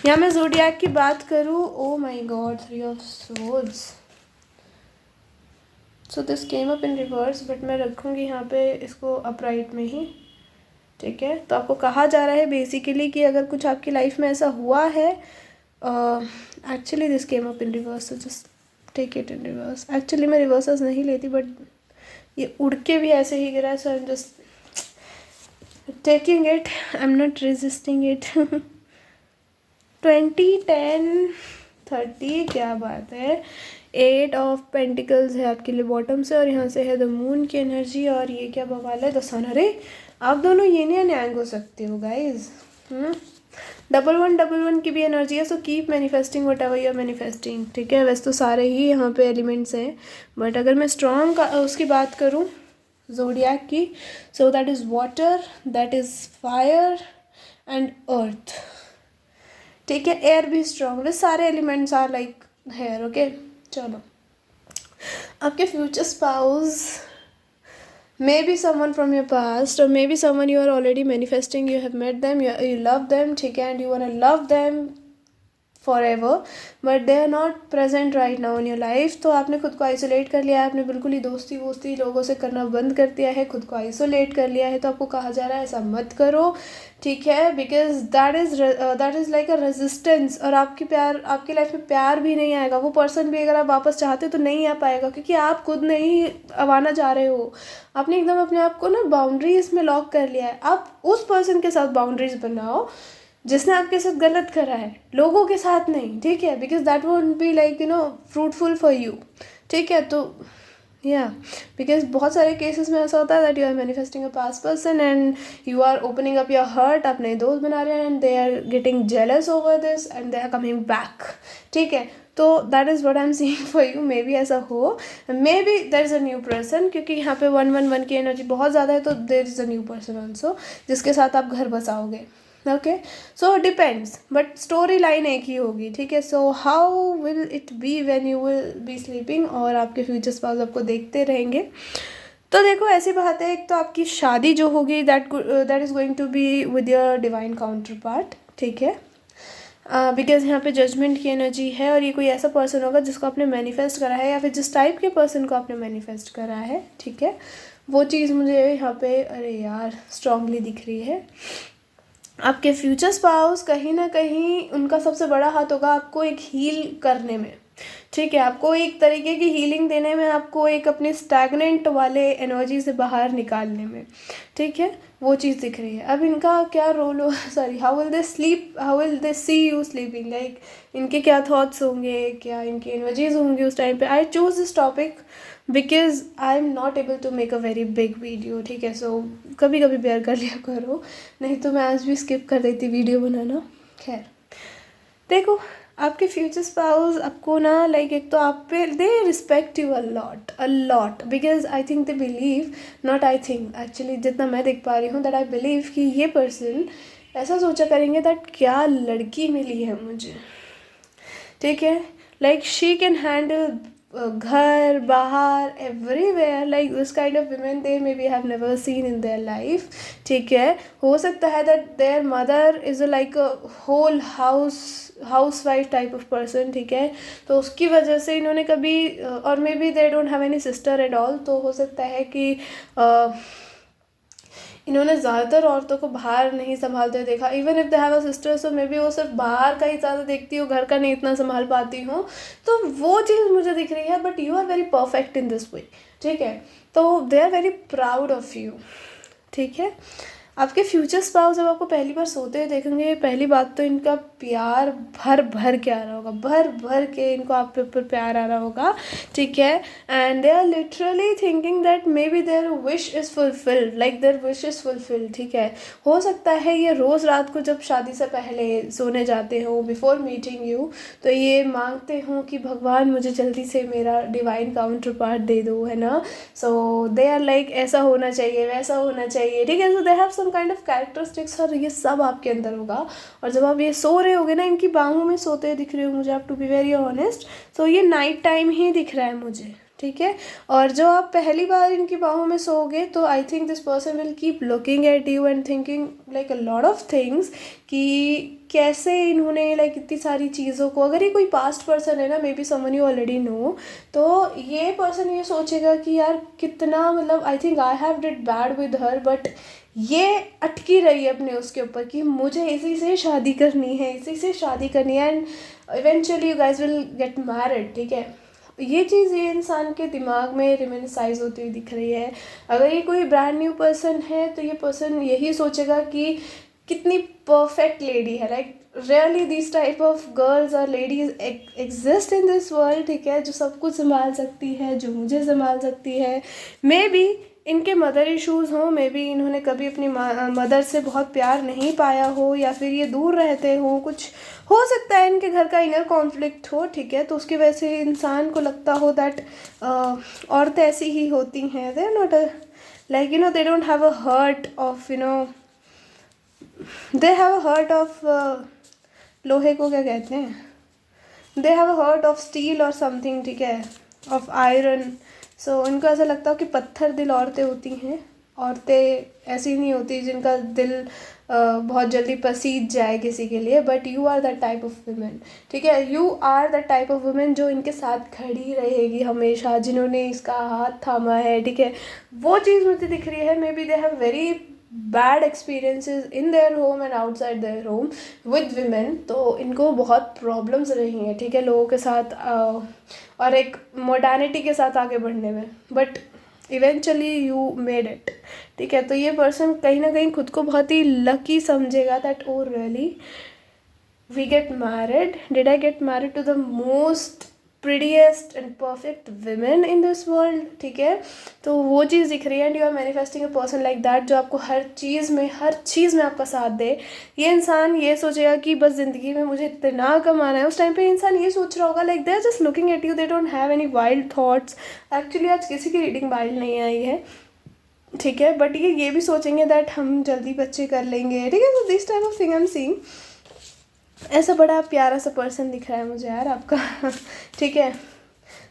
यहाँ मैं ज़ोडिएक की बात करूँ, oh my god, 3 of swords. So this came up in reverse, but मैं रखूँगी यहाँ पे इसको अपराइट में ही, ठीक है। तो आपको कहा जा रहा है बेसिकली कि अगर कुछ आपकी लाइफ में ऐसा हुआ है, actually this came up in reverse, so just take it in reverse. Actually मैं रिवर्सेस नहीं लेती, बट ये उड़ के भी ऐसे ही गिरा है, so I am just taking it, I am not resisting it. 20, 10, 30, क्या बात है। 8 ऑफ पेंटिकल्स है आपके लिए बॉटम से, और यहाँ से है द मून की एनर्जी, और ये क्या बवाल है, द सन। अरे आप दोनों येन एंड यांग हो सकते हो गाइज। 1111 की भी एनर्जी है, so keep manifesting whatever you are manifesting, ठीक है। वैसे तो सारे ही यहाँ पे एलिमेंट्स हैं, बट अगर मैं स्ट्रॉन्ग उसकी बात करूँ ज़ोडिएक की, so that is water, that is fire and earth, ठीक है। एयर भी स्ट्रॉन्ग, वे सारे elements are like here, okay. चलो आपके future spouse maybe someone from your past, और maybe someone you are already manifesting, you have met them, you love them, ठीक है, and you want to love them forever, but they are not present right now in your life. तो आपने खुद को isolate कर लिया है, आपने बिल्कुल ही दोस्ती वोस्ती लोगों से करना बंद कर दिया है, खुद को आइसोलेट कर लिया है। तो आपको कहा जा रहा है ऐसा मत करो, ठीक है, because that is like a resistance. और आपकी लाइफ में प्यार भी नहीं आएगा, वो पर्सन भी अगर आप वापस चाहते तो नहीं आ पाएगा, क्योंकि आप खुद नहीं अब आना चाह रहे हो। आपने एकदम अपने आप को ना बाउंड्रीज में लॉक कर लिया है। आप उस पर्सन के साथ बाउंड्रीज बनाओ जिसने आपके साथ गलत करा है, लोगों के साथ नहीं, ठीक है, because that won't be like fruitful for you, ठीक है। तो बिकॉज बहुत सारे केसेस में ऐसा होता है that you are manifesting a past person and you are opening up your heart, अपने दोस्त बना रहे हैं, and they are getting jealous over this and they are coming back, ठीक है। तो that is what I am seeing for you. Maybe ऐसा हो, maybe there is a new person, क्योंकि यहाँ पे 111 की एनर्जी बहुत ज़्यादा है, तो there is a new person also जिसके साथ आप घर बसाओगे, okay. So depends, but story line एक ही होगी, ठीक है। So how will it be when you will be sleeping, और आपके फ्यूचर स्पाउस आपको देखते रहेंगे। तो देखो ऐसी बात है, एक तो आपकी शादी जो होगी that is going to be with your divine counterpart, ठीक है, बिकॉज यहाँ पे जजमेंट की एनर्जी है, और ये कोई ऐसा पर्सन होगा जिसको आपने मैनिफेस्ट करा है, या फिर जिस टाइप के पर्सन को आपने मैनिफेस्ट करा है, ठीक है, वो चीज़ मुझे यहाँ पे अरे यार स्ट्रांगली दिख रही है। आपके फ्यूचर स्पाउस कहीं ना कहीं उनका सबसे बड़ा हाथ होगा आपको एक हील करने में, ठीक है, आपको एक तरीके की हीलिंग देने में, आपको एक अपने स्टैगनेंट वाले एनर्जी से बाहर निकालने में, ठीक है, वो चीज़ दिख रही है। अब इनका क्या रोल हो sorry how will they sleep, how will they see you sleeping, like इनके क्या थॉट्स होंगे, क्या इनकी एनर्जीज होंगी उस टाइम पे। I choose this topic because I am not able to make a very big video, ठीक है। सो कभी कभी बेयर कर लिया करो, नहीं तो मैं आज भी स्किप कर देती वीडियो बनाना। खैर देखो, आपके फ्यूचर स्पाउस आपको ना लाइक एक तो आप पे they respect you a lot because I think they believe, not I think actually, जितना मैं देख पा रही हूँ दैट आई बिलीव कि ये पर्सन ऐसा सोचा करेंगे दैट क्या लड़की मिली है मुझे, ठीक है, लाइक शी कैन हैंडल घर बाहर everywhere, like this kind of women they maybe have never seen in their life, ठीक है। हो सकता है that their mother is like a whole housewife type of person, ठीक है, तो उसकी वजह से इन्होंने कभी और maybe they don't have any sister at all, तो हो सकता है कि इन्होंने ज़्यादातर औरतों को बाहर नहीं संभालते देखा, even if they have a sister, so may be वो सिर्फ बाहर का ही ज़्यादा देखती हो, घर का नहीं इतना संभाल पाती हूँ, तो वो चीज़ मुझे दिख रही है। But you are very perfect in this way, ठीक है, तो they are very proud of you, ठीक है। आपके फ्यूचर स्पाउस जब आपको पहली बार सोते हुए देखेंगे, पहली बात तो इनका प्यार भर भर के आ रहा होगा, भर भर के इनको आप पे ऊपर प्यार आ रहा होगा, ठीक है, and they are literally thinking that maybe their wish is fulfilled, like their wish is fulfilled, ठीक है। हो सकता है ये रोज़ रात को जब शादी से पहले सोने जाते हो, बिफोर मीटिंग यू, तो ये मांगते हो कि भगवान मुझे जल्दी से मेरा डिवाइन काउंटर पार्ट दे दो, है ना। सो दे आर लाइक ऐसा होना चाहिए, वैसा होना चाहिए, ठीक है। So they have kind of characteristics, और ये सब आपके अंदर होगा। और जब आप ये सो रहे होगे ना, इनकी बाहों में सोते दिख रहे हो मुझे, आप टू बी वेरी ऑनेस्ट, सो ये नाइट टाइम ही दिख रहा है मुझे, ठीक है। और जो आप पहली बार इनकी बाहों में सोओगे, तो आई think this person will keep looking at you and thinking like a lot of things, कि कैसे इन्होंने लाइक इतनी सारी चीज़ों को, अगर ये कोई पास्ट पर्सन है ना, maybe someone you already know, तो ये पर्सन ये सोचेगा कि यार कितना, मतलब I think I have did bad with her, but ये अटकी रही है अपने उसके ऊपर कि मुझे इसी से शादी करनी है, इसी से शादी करनी है, and eventually you guys will get married, ठीक है। ये चीज़ ये इंसान के दिमाग में रिमेनिसाइज होती हुई दिख रही है। अगर ये कोई ब्रांड न्यू पर्सन है, तो ये पर्सन यही सोचेगा कि कितनी परफेक्ट लेडी है, like really this type of girls और ladies exist in this world, ठीक है, जो सब कुछ संभाल सकती है, जो मुझे संभाल सकती है। मे बी इनके मदर इश्यूज़ हों, मे बी इन्होंने कभी अपनी मदर से बहुत प्यार नहीं पाया हो, या फिर ये दूर रहते हो, कुछ हो सकता है इनके घर का इनर कॉन्फ्लिक्ट हो, ठीक है, तो उसकी वजह से इंसान को लगता हो दैट औरतें ऐसी ही होती हैं, they are not like they don't have a heart of they have a heart of लोहे को क्या कहते हैं, they have a heart of steel और समथिंग, ठीक है, ऑफ आयरन, सो उनको ऐसा लगता हो कि पत्थर दिल औरतें होती हैं। औरतें ऐसी नहीं होती जिनका दिल बहुत जल्दी पसीज जाए किसी के लिए, but you are that type of women, ठीक है। You are that type of women जो इनके साथ खड़ी रहेगी हमेशा, जिन्होंने इसका हाथ थामा है, ठीक है। वो चीज़ मुझे दिख रही है। Maybe they have very bad experiences in their home and outside their home with women, तो इनको बहुत प्रॉब्लम्स रही हैं, ठीक है, लोगों के साथ और एक मॉडर्निटी के साथ आगे बढ़ने में, but eventually you made it, ठीक है। तो ये पर्सन कहीं ना कहीं खुद को बहुत ही लकी समझेगा that oh really we get married, did I get married to the most prettiest and perfect women in this world, ठीक है। तो वो चीज़ दिख रही है and you are manifesting a person like that जो आपको हर चीज़ में आपका साथ दे। ये इंसान ये सोचेगा कि बस ज़िंदगी में मुझे इतना कमाना है। उस टाइम पे इंसान ये सोच रहा होगा like they are just looking at you, they don't have any wild thoughts. Actually आज किसी की रीडिंग वाइल्ड नहीं आई है, ठीक है, बट ये भी सोचेंगे दैट हम जल्दी बच्चे कर लेंगे, ठीक है। तो this type of thing I am seeing. ऐसा बड़ा प्यारा सा पर्सन दिख रहा है मुझे यार आपका ठीक है।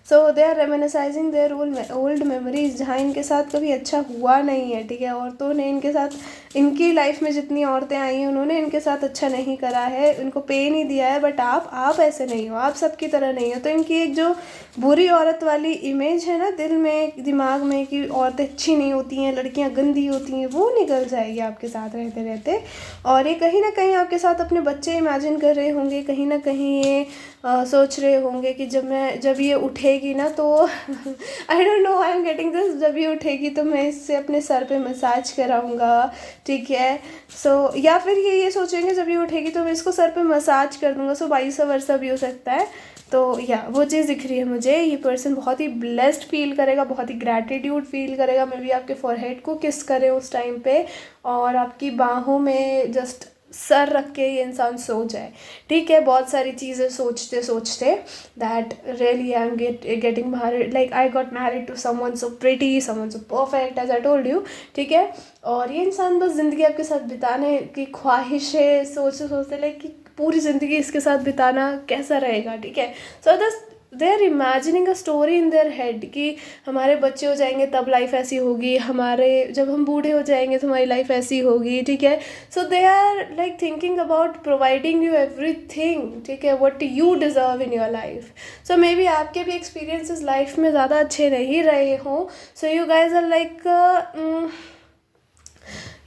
So they are reminiscing their old memories, जहाँ इनके साथ कभी अच्छा हुआ नहीं है, ठीक है। औरतों ने इनके साथ, इनकी लाइफ में जितनी औरतें आई हैं उन्होंने इनके साथ अच्छा नहीं करा है, उनको पे नहीं दिया है, बट आप ऐसे नहीं हो, आप सबकी तरह नहीं हो। तो इनकी एक जो बुरी औरत वाली इमेज है ना दिल में, दिमाग में, कि औरतें अच्छी नहीं होती हैं, लड़कियां गंदी होती हैं, वो निकल जाएगी आपके साथ रहते रहते। और ये कहीं ना कहीं आपके साथ अपने बच्चे इमेजिन कर रहे होंगे, कहीं ना कहीं ये सोच रहे होंगे कि जब ये उठेगी ना तो I don't know I am getting this, जब ये उठेगी तो मैं इससे अपने सर पे मसाज कराऊंगा, ठीक है। सो या फिर ये सोचेंगे जब ये उठेगी तो मैं इसको सर पे मसाज कर दूंगा। सो 22 वर्षा भी हो सकता है। तो या वो चीज़ दिख रही है मुझे। ये पर्सन बहुत ही ब्लेस्ड फील करेगा, बहुत ही ग्रैटिट्यूड फील करेगा। मे बी आपके फॉरहेड को किस करे उस टाइम पे, और आपकी बाहों में जस्ट सर रख के ये इंसान सो जाए, ठीक है। बहुत सारी चीज़ें सोचते सोचते that really I am getting married, like I got married to someone so pretty, someone so perfect as I told you, ठीक है। और ये इंसान बस ज़िंदगी आपके साथ बिताने की ख्वाहिशें सोचते सोचते लाइक कि पूरी ज़िंदगी इसके साथ बिताना कैसा रहेगा, ठीक है। So they are imagining a story in their head कि हमारे बच्चे हो जाएंगे तब लाइफ ऐसी होगी, हमारे जब हम बूढ़े हो जाएंगे तो हमारी लाइफ ऐसी होगी, ठीक है। So they are like thinking about providing you everything, ठीक है, what you deserve in your life. So maybe आपके भी एक्सपीरियंसेस लाइफ में ज़्यादा अच्छे नहीं रहे हों। So you guys are like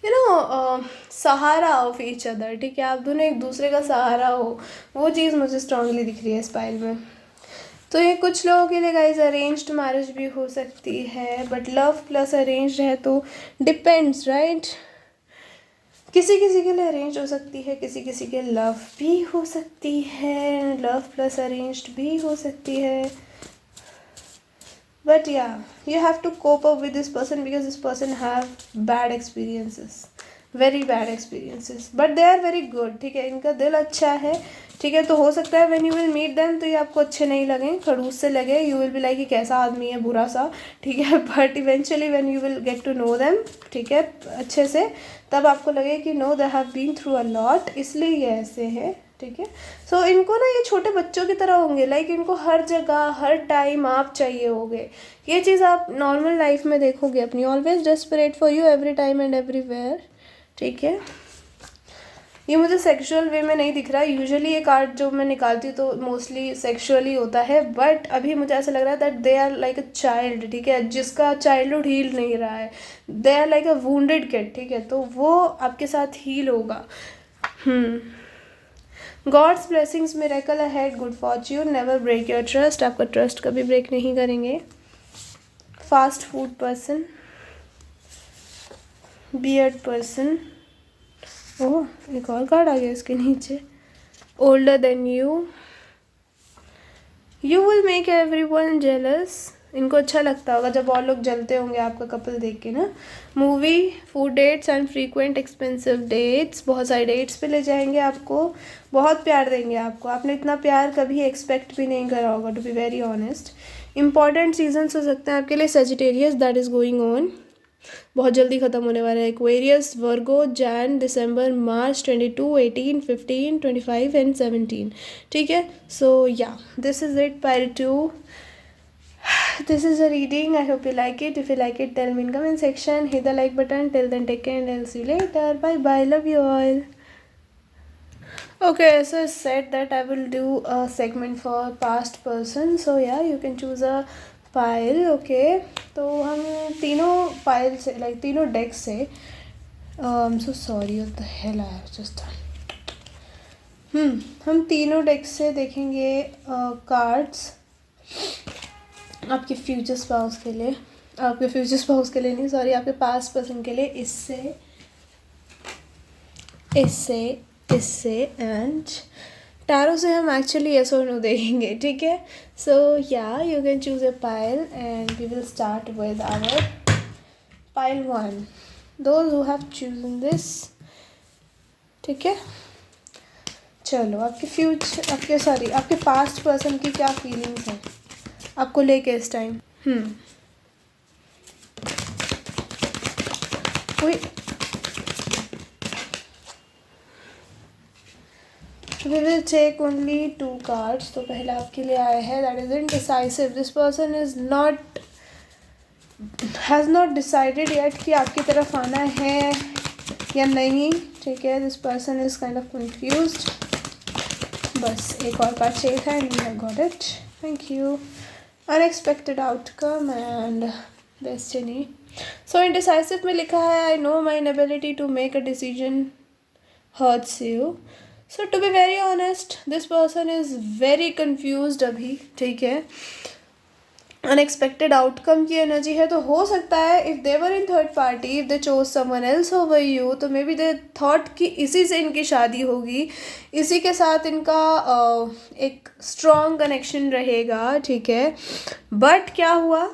you know सहारा ऑफ ईच अदर, ठीक है। आप दोनों एक दूसरे का सहारा हो, वो चीज़ मुझे स्ट्रांगली दिख रही है इस पाइल में। तो ये कुछ लोगों के लिए गाइज अरेंज्ड मैरिज भी हो सकती है, बट लव प्लस अरेंज्ड है तो डिपेंड्स, राइट। किसी किसी के लिए अरेंज हो सकती है, किसी किसी के लव भी हो सकती है, लव प्लस अरेंज्ड भी हो सकती है। But yeah, you have to cope up with this person because this person have bad experiences, very bad experiences, but they are very good, ठीक है। इनका दिल अच्छा है, ठीक है। तो हो सकता है when you will meet them तो ये आपको अच्छे नहीं लगे, खड़ूस से लगे, you will be like कि कैसा आदमी है, बुरा सा, ठीक है। but eventually when you will get to know them, ठीक है, अच्छे से, तब आपको लगे कि no they have been through a lot, इसलिए ये ऐसे है, ठीक है। सो इनको ना ये छोटे बच्चों की तरह होंगे, लाइक इनको हर जगह हर टाइम आप चाहिए होगे। ये चीज़ आप नॉर्मल लाइफ में देखोगे अपनी, always desperate for you every time and everywhere, ठीक है। ये मुझे सेक्सुअल वे में नहीं दिख रहा है। यूजुअली ये कार्ड जो मैं निकालती हूँ तो मोस्टली सेक्सुअली होता है, बट अभी मुझे ऐसा लग रहा है that they are like a child, ठीक है, जिसका चाइल्डहुड हील नहीं रहा है। They are like a wounded kid, ठीक है। तो वो आपके साथ हील होगा। God's blessings, miracle ahead, good fortune, never break your trust, आपका ट्रस्ट कभी ब्रेक नहीं करेंगे। Fast food person, beard person, oh एक और कार्ड आ गया इसके नीचे, older than you, you will make everyone jealous, इनको अच्छा लगता होगा जब और लोग जलते होंगे आपका कपल देख के ना। Movie, food dates and frequent expensive dates, बहुत सारे डेट्स पे ले जाएंगे आपको, बहुत प्यार देंगे आपको, आपने इतना प्यार कभी एक्सपेक्ट भी नहीं करा होगा, to be very honest. Important seasons हो सकते हैं आपके लिए, Sagittarius that is going on, बहुत जल्दी ख़त्म होने वाला है। एक्वेरियस, वर्गो, जैन, दिसंबर, मार्च 22, 18, 15, 25 एंड 17, ठीक है। So yeah this is it pile 2। This is a reading. I hope you like it. If you like it, tell me in comment section. Hit the like button. Till then, take care and I'll see you later. Bye bye. Love you all. Okay, so I said that I will do a segment for past person. So yeah, you can choose a pile. Okay, तो हम तीनों pile से like तीनों deck से I'm so sorry, what the hell I have just done. हम तीनों deck से देखेंगे कार्ड्स आपके फ्यूचर स्पाउस के लिए, आपके फ्यूचर स्पाउस के लिए नहीं, सॉरी, आपके पास्ट पर्सन के लिए, इससे इससे इससे एंड टैरो से हम एक्चुअली येस और नो देखेंगे, ठीक है. सो या you can choose a pile and we will start with our pile 1. Those who have chosen this, ठीक है. चलो, आपके फ्यूचर आपके पास्ट पर्सन की क्या फीलिंग्स हैं आपको लेके इस time. We will take only 2 cards. तो पहला आपके लिए आया है, that is indecisive. This person has not decided yet कि आपकी तरफ आना है या नहीं, ठीक है. This person is kind of confused. बस एक और कार्ड चाहिए था and we have got it. Thank you. Unexpected outcome and destiny. So indecisive में लिखा है, I know my inability to make a decision hurts you. So to be very honest, this person is very confused अभी, ठीक है. Unexpected outcome की energy है, तो हो सकता है if they were in third party, if they chose someone else over you, तो मे बी दे थॉट कि इसी से इनकी शादी होगी, इसी के साथ इनका एक स्ट्रॉन्ग कनेक्शन रहेगा, ठीक है. बट क्या हुआ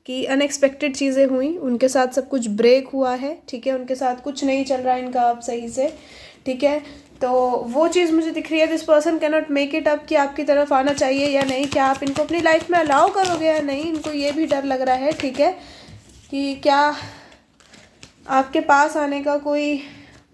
कि अनएक्सपेक्टेड चीज़ें हुई, उनके साथ सब कुछ ब्रेक हुआ है, ठीक है. उनके साथ कुछ नहीं चल रहा है इनका अब सही से, ठीक है. तो वो चीज़ मुझे दिख रही है. This person can not make it up कि आपकी तरफ आना चाहिए या नहीं, क्या आप इनको अपनी लाइफ में अलाउ करोगे या नहीं. इनको ये भी डर लग रहा है, ठीक है, कि क्या आपके पास आने का कोई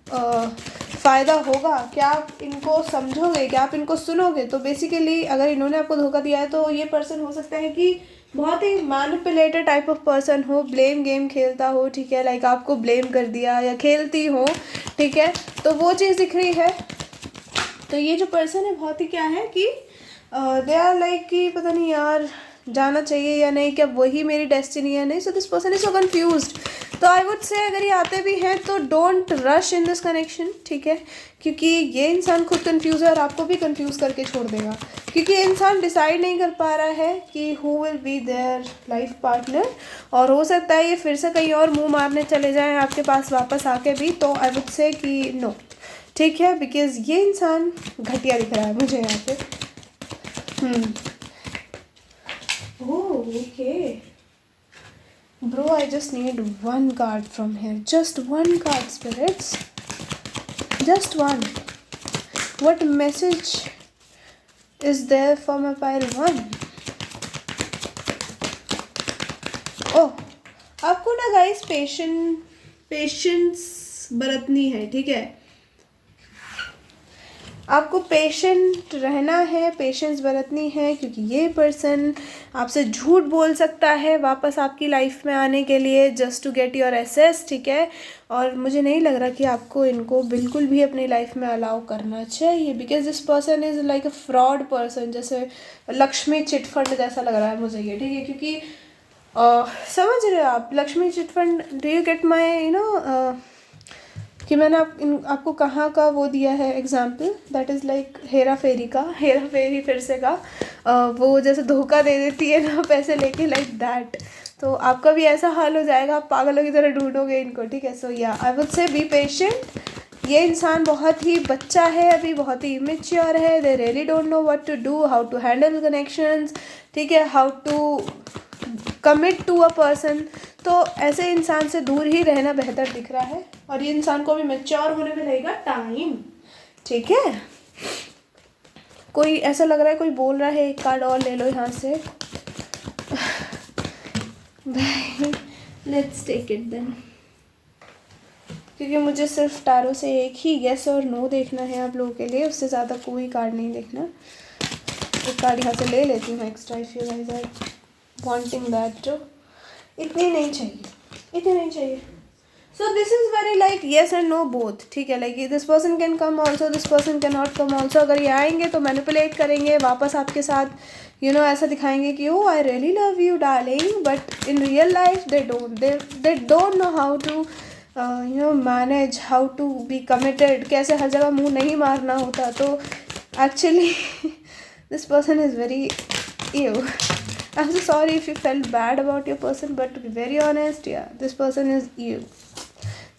फ़ायदा होगा, क्या आप इनको समझोगे, क्या आप इनको सुनोगे. तो बेसिकली अगर इन्होंने आपको धोखा दिया है तो ये पर्सन हो सकता है कि बहुत ही मैनिपुलेटेड टाइप ऑफ पर्सन हो, ब्लेम गेम खेलता हो, ठीक है. लाइक आपको ब्लेम कर दिया या खेलती हो, ठीक है. तो वो चीज़ दिख रही है. तो ये जो पर्सन है बहुत ही क्या है कि दे आर लाइक कि पता नहीं यार जाना चाहिए या नहीं, क्या वही मेरी डेस्टिनी है, नहीं. So this person is so confused. तो आई वुड से अगर ये आते भी हैं तो don't rush in this connection, ठीक है, क्योंकि ये इंसान खुद कंफ्यूज है और आपको भी कंफ्यूज करके छोड़ देगा, क्योंकि ये इंसान डिसाइड नहीं कर पा रहा है कि who will be their life partner. और हो सकता है ये फिर से कहीं और मुंह मारने चले जाएं आपके पास वापस आके भी. तो आई वुड से कि नो, ठीक है, बिकॉज ये इंसान घटिया दिख रहा है मुझे यहाँ पे. Okay bro, I just need one card from here, just one card, spirits, just one. What message is there for my pile 1? oh, आपको ना गाइस पेशेंस बरतनी है, ठीक है. आपको पेशेंट रहना है, पेशेंस बरतनी है, क्योंकि ये पर्सन आपसे झूठ बोल सकता है वापस आपकी लाइफ में आने के लिए, just to get your access, ठीक है. और मुझे नहीं लग रहा कि आपको इनको बिल्कुल भी अपनी लाइफ में अलाउ करना चाहिए, because this person is like a fraud person, जैसे लक्ष्मी चिटफंड जैसा लग रहा है मुझे ये, ठीक है. क्योंकि समझ रहे हो आप, Lakshmi chit fund, do you get my कि मैंने आपको कहाँ का वो दिया है example, that is like Hera Pheri फिर से का वो जैसे धोखा दे देती है ना पैसे लेके, लाइक दैट. तो आपका भी ऐसा हाल हो जाएगा, आप पागलों की तरह ढूंढोगे इनको, ठीक है. सो या I would say be patient. ये इंसान बहुत ही बच्चा है अभी, बहुत ही इमेच्योर है. They really don't know what to do, how to handle connections, ठीक है, how to commit to a person. तो ऐसे इंसान से दूर ही रहना बेहतर दिख रहा है. और ये इंसान को भी मैच्योर होने में लगेगा टाइम, ठीक है. कोई ऐसा लग रहा है कोई बोल रहा है एक कार्ड और ले लो यहाँ से. लेट्स टेक इट देन, क्योंकि मुझे सिर्फ टैरो से एक ही येस और नो देखना है आप लोगों के लिए, उससे ज़्यादा कोई कार्ड नहीं देखना. एक कार्ड यहाँ से ले लेती हूँ extra, if you guys are wanting that जो इतनी नहीं चाहिए, इतनी नहीं चाहिए. So this is very like yes and no both. ठीक है, like this person can come also, this person cannot come also. अगर ये आएंगे तो मैनिपुलेट करेंगे वापस आपके साथ, ऐसा दिखाएंगे कि oh I really love you darling, but in real life they don't know how to manage, how to be committed, कैसे हर जगह मुंह नहीं मारना होता. तो actually this person is very ew. I'm so sorry if you felt bad about your person, but to be very honest, yeah, this person is ew.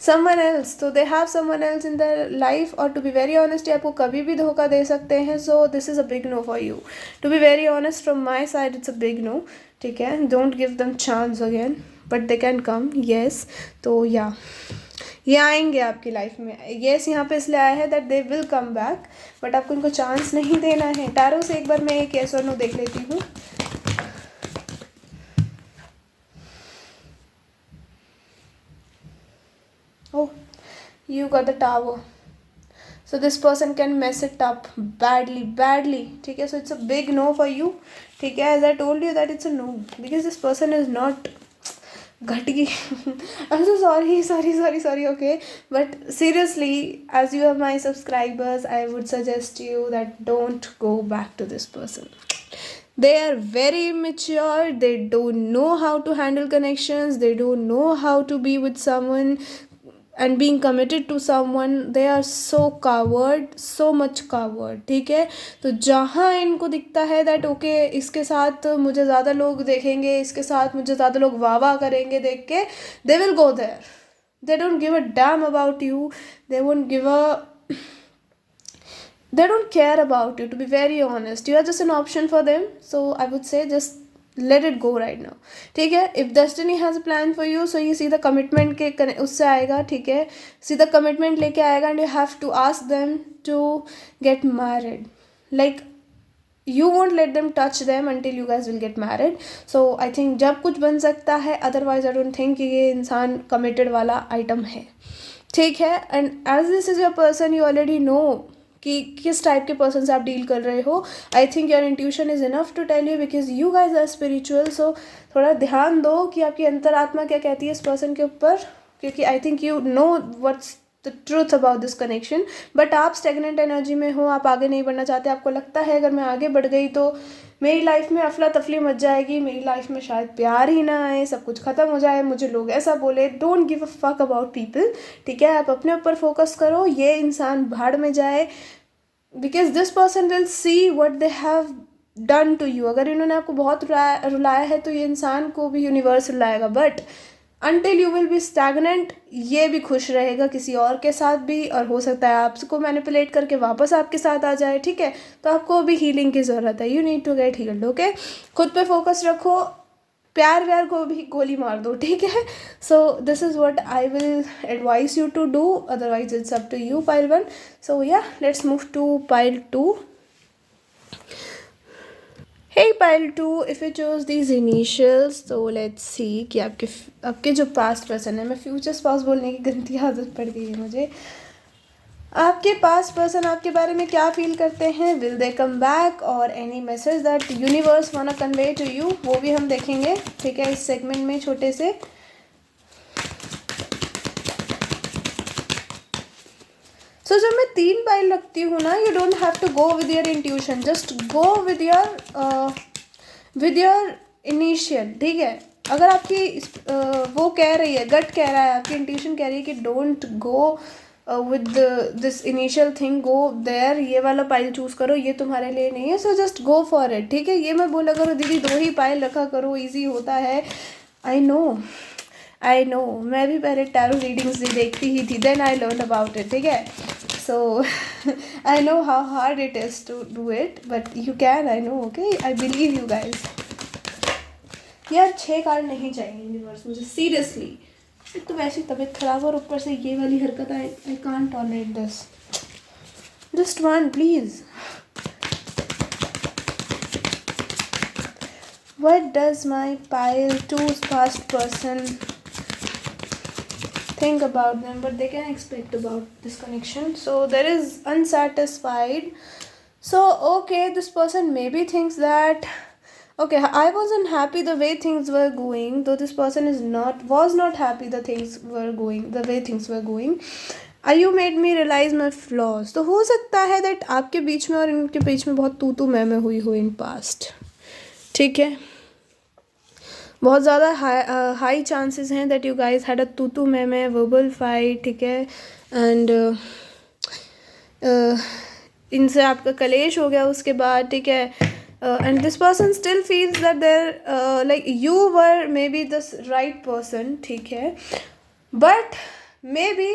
Someone else, so they have someone else in their life, और to be very honest ये आपको कभी भी धोखा दे सकते हैं. So this is a big no for you. To be very honest from my side it's a big no. ठीक है, don't give them chance again, but they can come. Yes, तो या ये आएंगे आपकी लाइफ में. येस यहाँ पे इसलिए आया है that they will come back, but आपको इनको चांस नहीं देना है. टैरो से एक बार मैं एक येस और नो देख लेती हूँ. Oh, you got the tower. So this person can mess it up badly. ठीक है, so it's a big no for you. ठीक है, as I told you that it's a no because this person is not घटगी. I'm so sorry. Okay, but seriously, as you are my subscribers, I would suggest you that don't go back to this person. They are very immature. They don't know how to handle connections. They don't know how to be with someone and being committed to someone. They are so coward, so much coward. ठीक है, तो जहाँ इनको दिखता है that okay इसके साथ मुझे ज़्यादा लोग देखेंगे, इसके साथ मुझे ज़्यादा लोग वाह वाह करेंगे देख के, they will go there. They don't give a damn about you. They won't give a they don't care about you, to be very honest. You are just an option for them. So I would say just let it go right now. ठीक है, if destiny has a plan for you, so ये सीधा commitment के उससे आएगा. ठीक है, सीधा commitment लेके आएगा and you have to ask them to get married. Like you won't let them touch them until you guys will get married. So I think जब कुछ बन सकता है, otherwise I don't think कि ये इंसान committed वाला item है. ठीक है, and as this is your person, you already know कि किस टाइप के पर्सन से आप डील कर रहे हो. I think your intuition is enough to tell you because you guys are spiritual. So थोड़ा ध्यान दो कि आपकी अंतरात्मा क्या कहती है इस पर्सन के ऊपर, क्योंकि I think you know what's the truth about this connection. But आप स्टेगनेंट एनर्जी में हो, आप आगे नहीं बढ़ना चाहते. आपको लगता है अगर मैं आगे बढ़ गई तो मेरी लाइफ में अफला तफली मच जाएगी, मेरी लाइफ में शायद प्यार ही ना आए, सब कुछ ख़त्म हो जाए, मुझे लोग ऐसा बोले. Don't give a fuck about people. ठीक है, आप अपने ऊपर फोकस करो. ये इंसान भाड़ में जाए, because this person will see what they have done to you. अगर इन्होंने आपको बहुत रुलाया है तो ये इंसान को भी यूनिवर्स रुलाएगा. But until you will be stagnant, ये भी खुश रहेगा किसी और के साथ भी, और हो सकता है आपको मैनिपुलेट करके वापस आपके साथ आ जाए. ठीक है, तो आपको भी हीलिंग की ज़रूरत है. You need to get healed. Okay, खुद पे फोकस रखो, प्यार व्यार को भी गोली मार दो. ठीक है, so this is what I will advice you to do. Otherwise it's up to you, pile 1. So yeah let's move to pile 2. Hey pile 2, if you chose these initials, so let's see कि आपके जो past person है, मैं future spouse बोलने की गंदी आदत पड़ गई है मुझे. आपके पास्ट पर्सन आपके बारे में क्या फील करते हैं. विल दे कम बैक और एनी मैसेज दैट यूनिवर्स वाना कन्वे टू यू, वो भी हम देखेंगे. ठीक है, इस सेगमेंट में छोटे से. सो जब मैं 3 पाइल रखती हूँ ना, you don't have to go with your intuition, just go with your initial. ठीक है, अगर आपकी वो कह रही है, गट कह रहा है, आपकी इंट्यूशन कह रही है कि don't go with this initial thing, go there, ये वाला पाइल चूज़ करो, ये तुम्हारे लिए नहीं है. So just go for it. ठीक है, ये मैं बोला करो दीदी 2 ही पाइल रखा करो, ईजी होता है. आई नो मैं भी पहले टैरो रीडिंग्स देखती ही थी, then I learn about it. ठीक है, so I know how hard it is to do it, but you can. I know. Okay, I believe you guys. यार 6 कार्ड नहीं चाहिए यूनिवर्स मुझे, सीरियसली. एक तो वैसे तबीयत खराब और ऊपर से ये वाली हरकत. I can't tolerate this. Just 1 please. What does my pile 2's past person think about them, but they can expect about this connection. So there is unsatisfied. So okay, this person maybe thinks that Okay, I wasn't happy the way things were going, though this person is not was not happy the things were going the way things were going. You made me realize my flaws. तो हो सकता है that आपके बीच में और इनके बीच में बहुत तू मैं हुई हो इन पास्ट, ठीक है. बहुत ज़्यादा हाई चांसेस हैं that you guys had a तू मैं वर्बल फाइट, ठीक है. एंड इनसे आपका कलेश हो गया उसके बाद, ठीक है. And this person still feels that there like you were maybe the right person, ठीक है. बट मे बी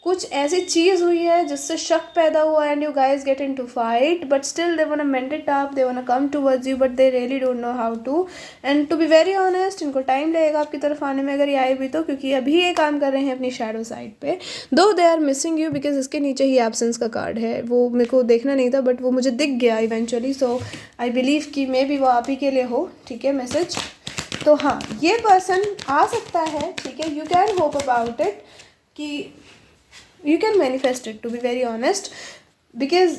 कुछ ऐसी चीज़ हुई है जिससे शक पैदा हुआ and you guys get in to fight, but still they want mend it up, they want come towards you, but they really don't know how to. And to be very honest, इनको time लगेगा आपकी तरफ आने में, अगर ये आए भी तो, क्योंकि अभी ये काम कर रहे हैं अपनी शैडो साइड पे. Though they are missing you because इसके नीचे ही एब्सेंस का कार्ड है. वो मेरे को देखना नहीं था बट वो मुझे दिख गया इवेंचुअली. सो आई बिलीव कि मे बी वो आप ही के लिए हो, ठीक है, मैसेज. तो हाँ, ये पर्सन आ सकता है, ठीक है. You can hope about it कि you can manifest it, to be very honest, because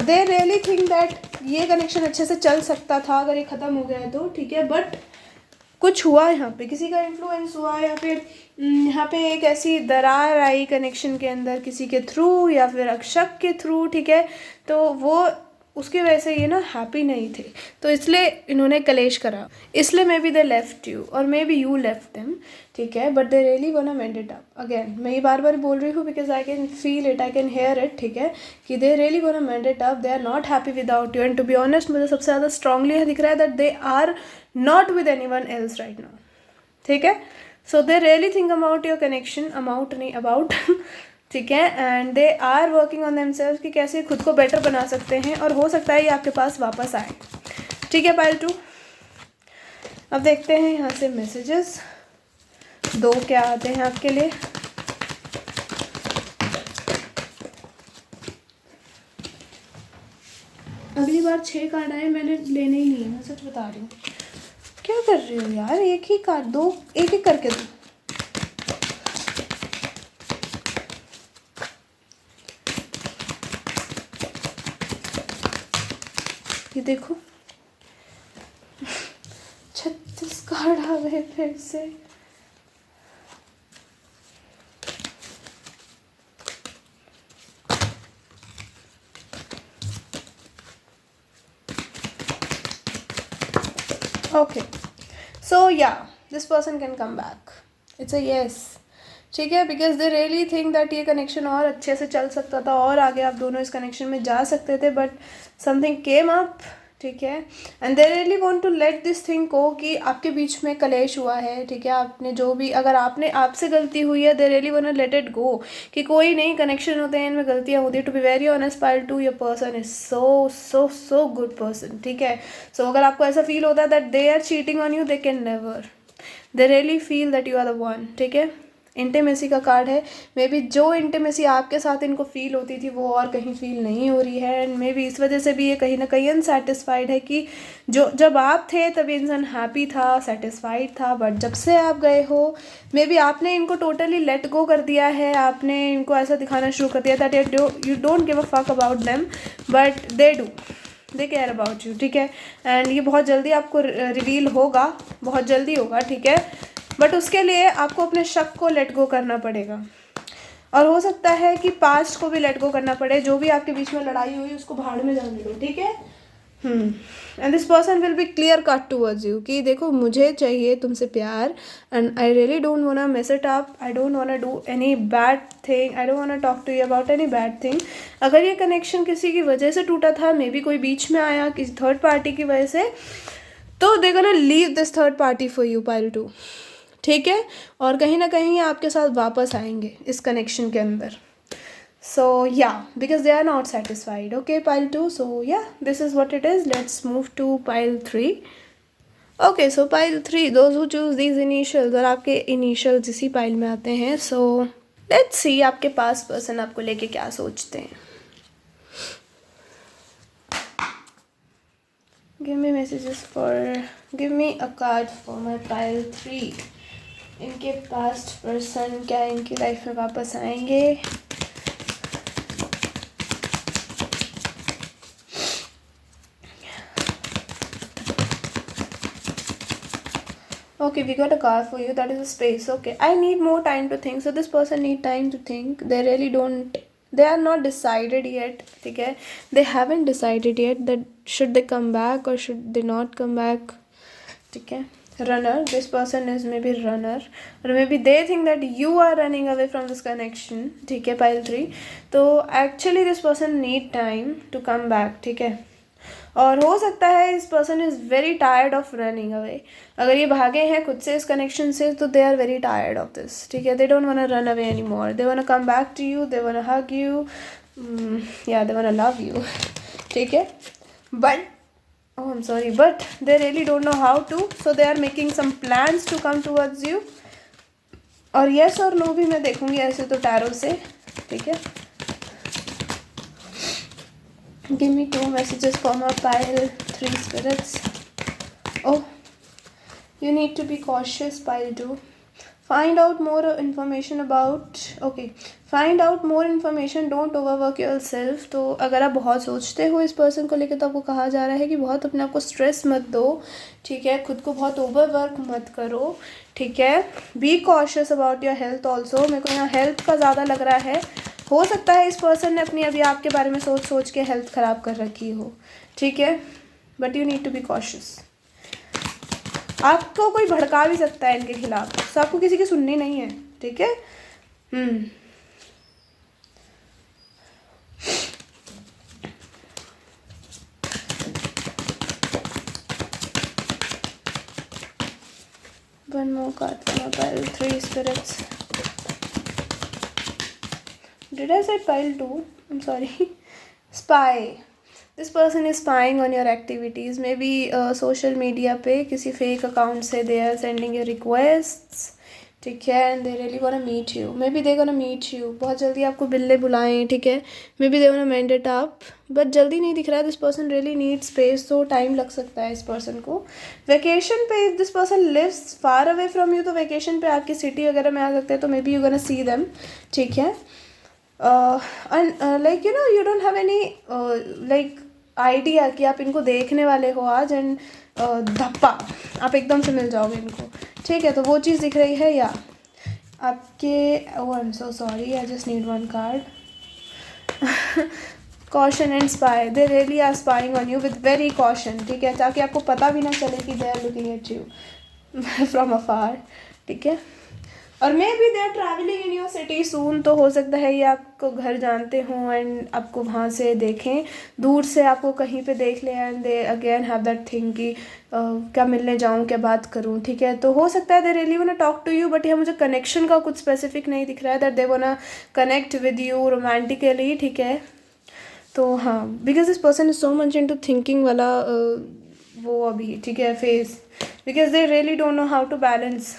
they really think that ये कनेक्शन अच्छे से चल सकता था अगर ये ख़त्म हो गया है तो, ठीक है. बट कुछ हुआ यहाँ पे, किसी का इन्फ्लुएंस हुआ या फिर यहाँ पे एक ऐसी दरार आई कनेक्शन के अंदर किसी के थ्रू या फिर अक्षक के थ्रू, ठीक है. तो वो उसकी वजह से ये ना हैप्पी नहीं थे, तो इसलिए इन्होंने कलेश करा. इसलिए maybe they left you और maybe you left them, ठीक है. But they really want to mend it up again. मैं ये बार बार बोल रही हूँ because I can feel it, I can hear it, ठीक है, कि they really want to mend it up. They are not happy without you and to be honest मुझे सबसे ज़्यादा स्ट्रांगली दिख रहा है that they are not with anyone else right now, ठीक है. So they really think about your connection, amount नहीं about, ठीक है. And they are working on themselves कि कैसे खुद को बेटर बना सकते हैं और हो सकता है ये आपके पास वापस आए, ठीक है. पाइल 2. अब देखते हैं यहाँ से मैसेजेस दो क्या आते हैं आपके लिए. अगली बार 6 कार्ड आए मैंने लेने ही नहीं है, मैं सच बता रही हूँ. क्या कर रही हो यार, एक ही कार्ड दो, एक एक करके दो. ये देखो 36 कार्ड आ गए फिर से. Okay, so yeah this person can come back, it's a yes, ठीक है. Because they really think that ये कनेक्शन और अच्छे से चल सकता था और आगे आप दोनों इस कनेक्शन में जा सकते थे, बट समथिंग केम अप, ठीक है. And they really want to let this thing को कि आपके बीच में कलेश हुआ है, ठीक है. आपने जो भी, अगर आपने आपसे गलती हुई है, they really want to let it go कि कोई नहीं, कनेक्शन होते हैं, इनमें गलतियाँ होती है. To be very honest pile 2, your person is so so so good person, ठीक है. सो अगर आपको ऐसा फील होता है that they are cheating on you, they can never, they really feel that you are the one, ठीक है. Intimacy का कार्ड है. मे बी जो इंटीमेसी आपके साथ इनको फील होती थी वो और कहीं फील नहीं हो रही है. एंड मे बी इस वजह से भी ये कहीं ना कहीं अनसेटिस्फाइड है कि जो जब आप थे तभी इंसान हैप्पी था, सेटिस्फाइड था, बट जब से आप गए हो मे बी आपने इनको टोटली लेट गो कर दिया है. आपने इनको ऐसा दिखाना शुरू कर दिया that you don't give a fuck about them, but they do, they care about you, ठीक है. एंड ये बहुत जल्दी आपको रिवील होगा, बहुत जल्दी होगा, ठीक है. बट उसके लिए आपको अपने शक को लेट गो करना पड़ेगा और हो सकता है कि पास्ट को भी लेट गो करना पड़े. जो भी आपके बीच में लड़ाई हुई उसको भाड़ में जाने दो, ठीक है. And this person will be clear cut towards you कि देखो मुझे चाहिए तुमसे प्यार and I really don't want to mess it up, I don't want to do any bad thing, I don't want to talk to you about any bad thing. अगर ये connection किसी की वजह से टूटा था, मे बी कोई बीच में आया किसी थर्ड पार्टी की वजह से, तो they gonna leave this third party for you pile 2, ठीक है. और कहीं ना कहीं आपके साथ वापस आएंगे इस कनेक्शन के अंदर. So yeah because they are not satisfied, okay pile 2. So yeah this is what it is. Let's move to pile 3. Okay, so pile 3, those who choose these initials, और आपके इनिशियल्स इसी पाइल में आते हैं. So let's see आपके पास person आपको लेके क्या सोचते हैं. Give me messages for, give me a card for my pile 3. इनके पास्ट पर्सन क्या इनकी लाइफ में वापस आएंगे? Okay, we got a car for you. That is a space. Okay, I need more time to think. So this person need time to think. They really don't. They are not decided yet. Okay, they haven't decided yet that should they come back or should they not come back. Okay, runner. This person is maybe runner, or maybe they think that you are running away from this connection. Okay, pile 3. So actually, this person need time to come back. Okay. और हो सकता है इस person is very tired of running away. अगर ये भागे हैं खुद से इस कनेक्शन से तो they are very tired of this. ठीक है, they don't want to run away anymore. They want to come back to you, they want to hug you, या they want to love you. ठीक है, but oh I'm sorry, but they really don't know how to, so they are making some plans to come towards you. और yes और no भी मैं देखूंगी ऐसे तो टैरो से. ठीक है, give me 2 messages for my pile 3 spirits. Oh, you need to be cautious, pile 2. Find out more information about, okay, find out more information, don't overwork yourself. तो अगर आप बहुत सोचते हो इस पर्सन को लेकर तो आपको कहा जा रहा है कि बहुत अपने आप को स्ट्रेस मत दो. ठीक है, खुद को बहुत ओवरवर्क मत करो. ठीक है, be cautious about your health also. मेरे को यहाँ हेल्थ का ज़्यादा लग रहा है. हो सकता है इस पर्सन ने अपनी अभी आपके बारे में सोच सोच के हेल्थ ख़राब कर रखी हो. ठीक है, but you need to be cautious. आपको कोई भड़का भी सकता है इनके खिलाफ, तो आपको किसी की सुननी नहीं है. ठीक है. 1 more card for my pile 3 spirits. Did I say pile 2? I'm sorry. Spy. This person is spying on your activities. Maybe social media पे किसी fake account से they are sending you requests. ठीक है, and they really wanna meet you. Maybe they gonna meet you. बहुत जल्दी आपको बिल्ले बुलाएं. ठीक है, maybe they wanna mend it up. But जल्दी नहीं दिख रहा है. This person really needs space, तो टाइम लग सकता है इस person को. Vacation पे if this person lives far away from you, तो vacation पे आपकी city वगैरह में आ सकते हैं. तो maybe you gonna see them. ठीक है. And like you know you don't have any like idea कि आप इनको देखने वाले हो आज, एंड धप्पा आप एकदम से मिल जाओगे इनको. ठीक है, तो वो चीज़ दिख रही है. या आपके oh I am so sorry, I just need 1 card. Caution and spy. They really are spying on you with very caution. ठीक है, ताकि आपको पता भी ना चले कि they are looking at you from afar. ठीक है, और maybe they are travelling in your city soon. तो हो सकता है ये आपको घर जानते हों एंड आपको वहाँ से देखें, दूर से आपको कहीं पे देख लें, and they again have that thing कि क्या मिलने जाऊँ, क्या बात करूँ. ठीक है, तो हो सकता है they really want to talk to you, but यहाँ मुझे कनेक्शन का कुछ स्पेसिफिक नहीं दिख रहा है that they want to connect with you romantically. ठीक है, तो हाँ, because this person is so much into thinking वाला वो अभी. ठीक है, face, because they really don't know how to balance.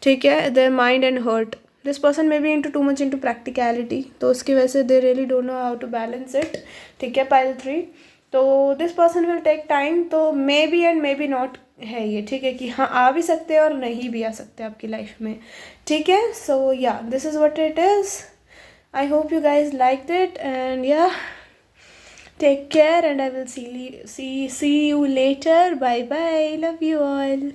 ठीक है, their mind and hurt. This person may be into too much into practicality, तो उसकी वजह से they really don't know how to balance it. ठीक है, पाइल 3. तो this person will take time. तो maybe and maybe not है ये. ठीक है, कि हाँ आ भी सकते हैं और नहीं भी आ सकते आपकी लाइफ में. ठीक है, so yeah this is what it is. I hope you guys liked it, and yeah take care, and I will see you later. Bye bye, love you all.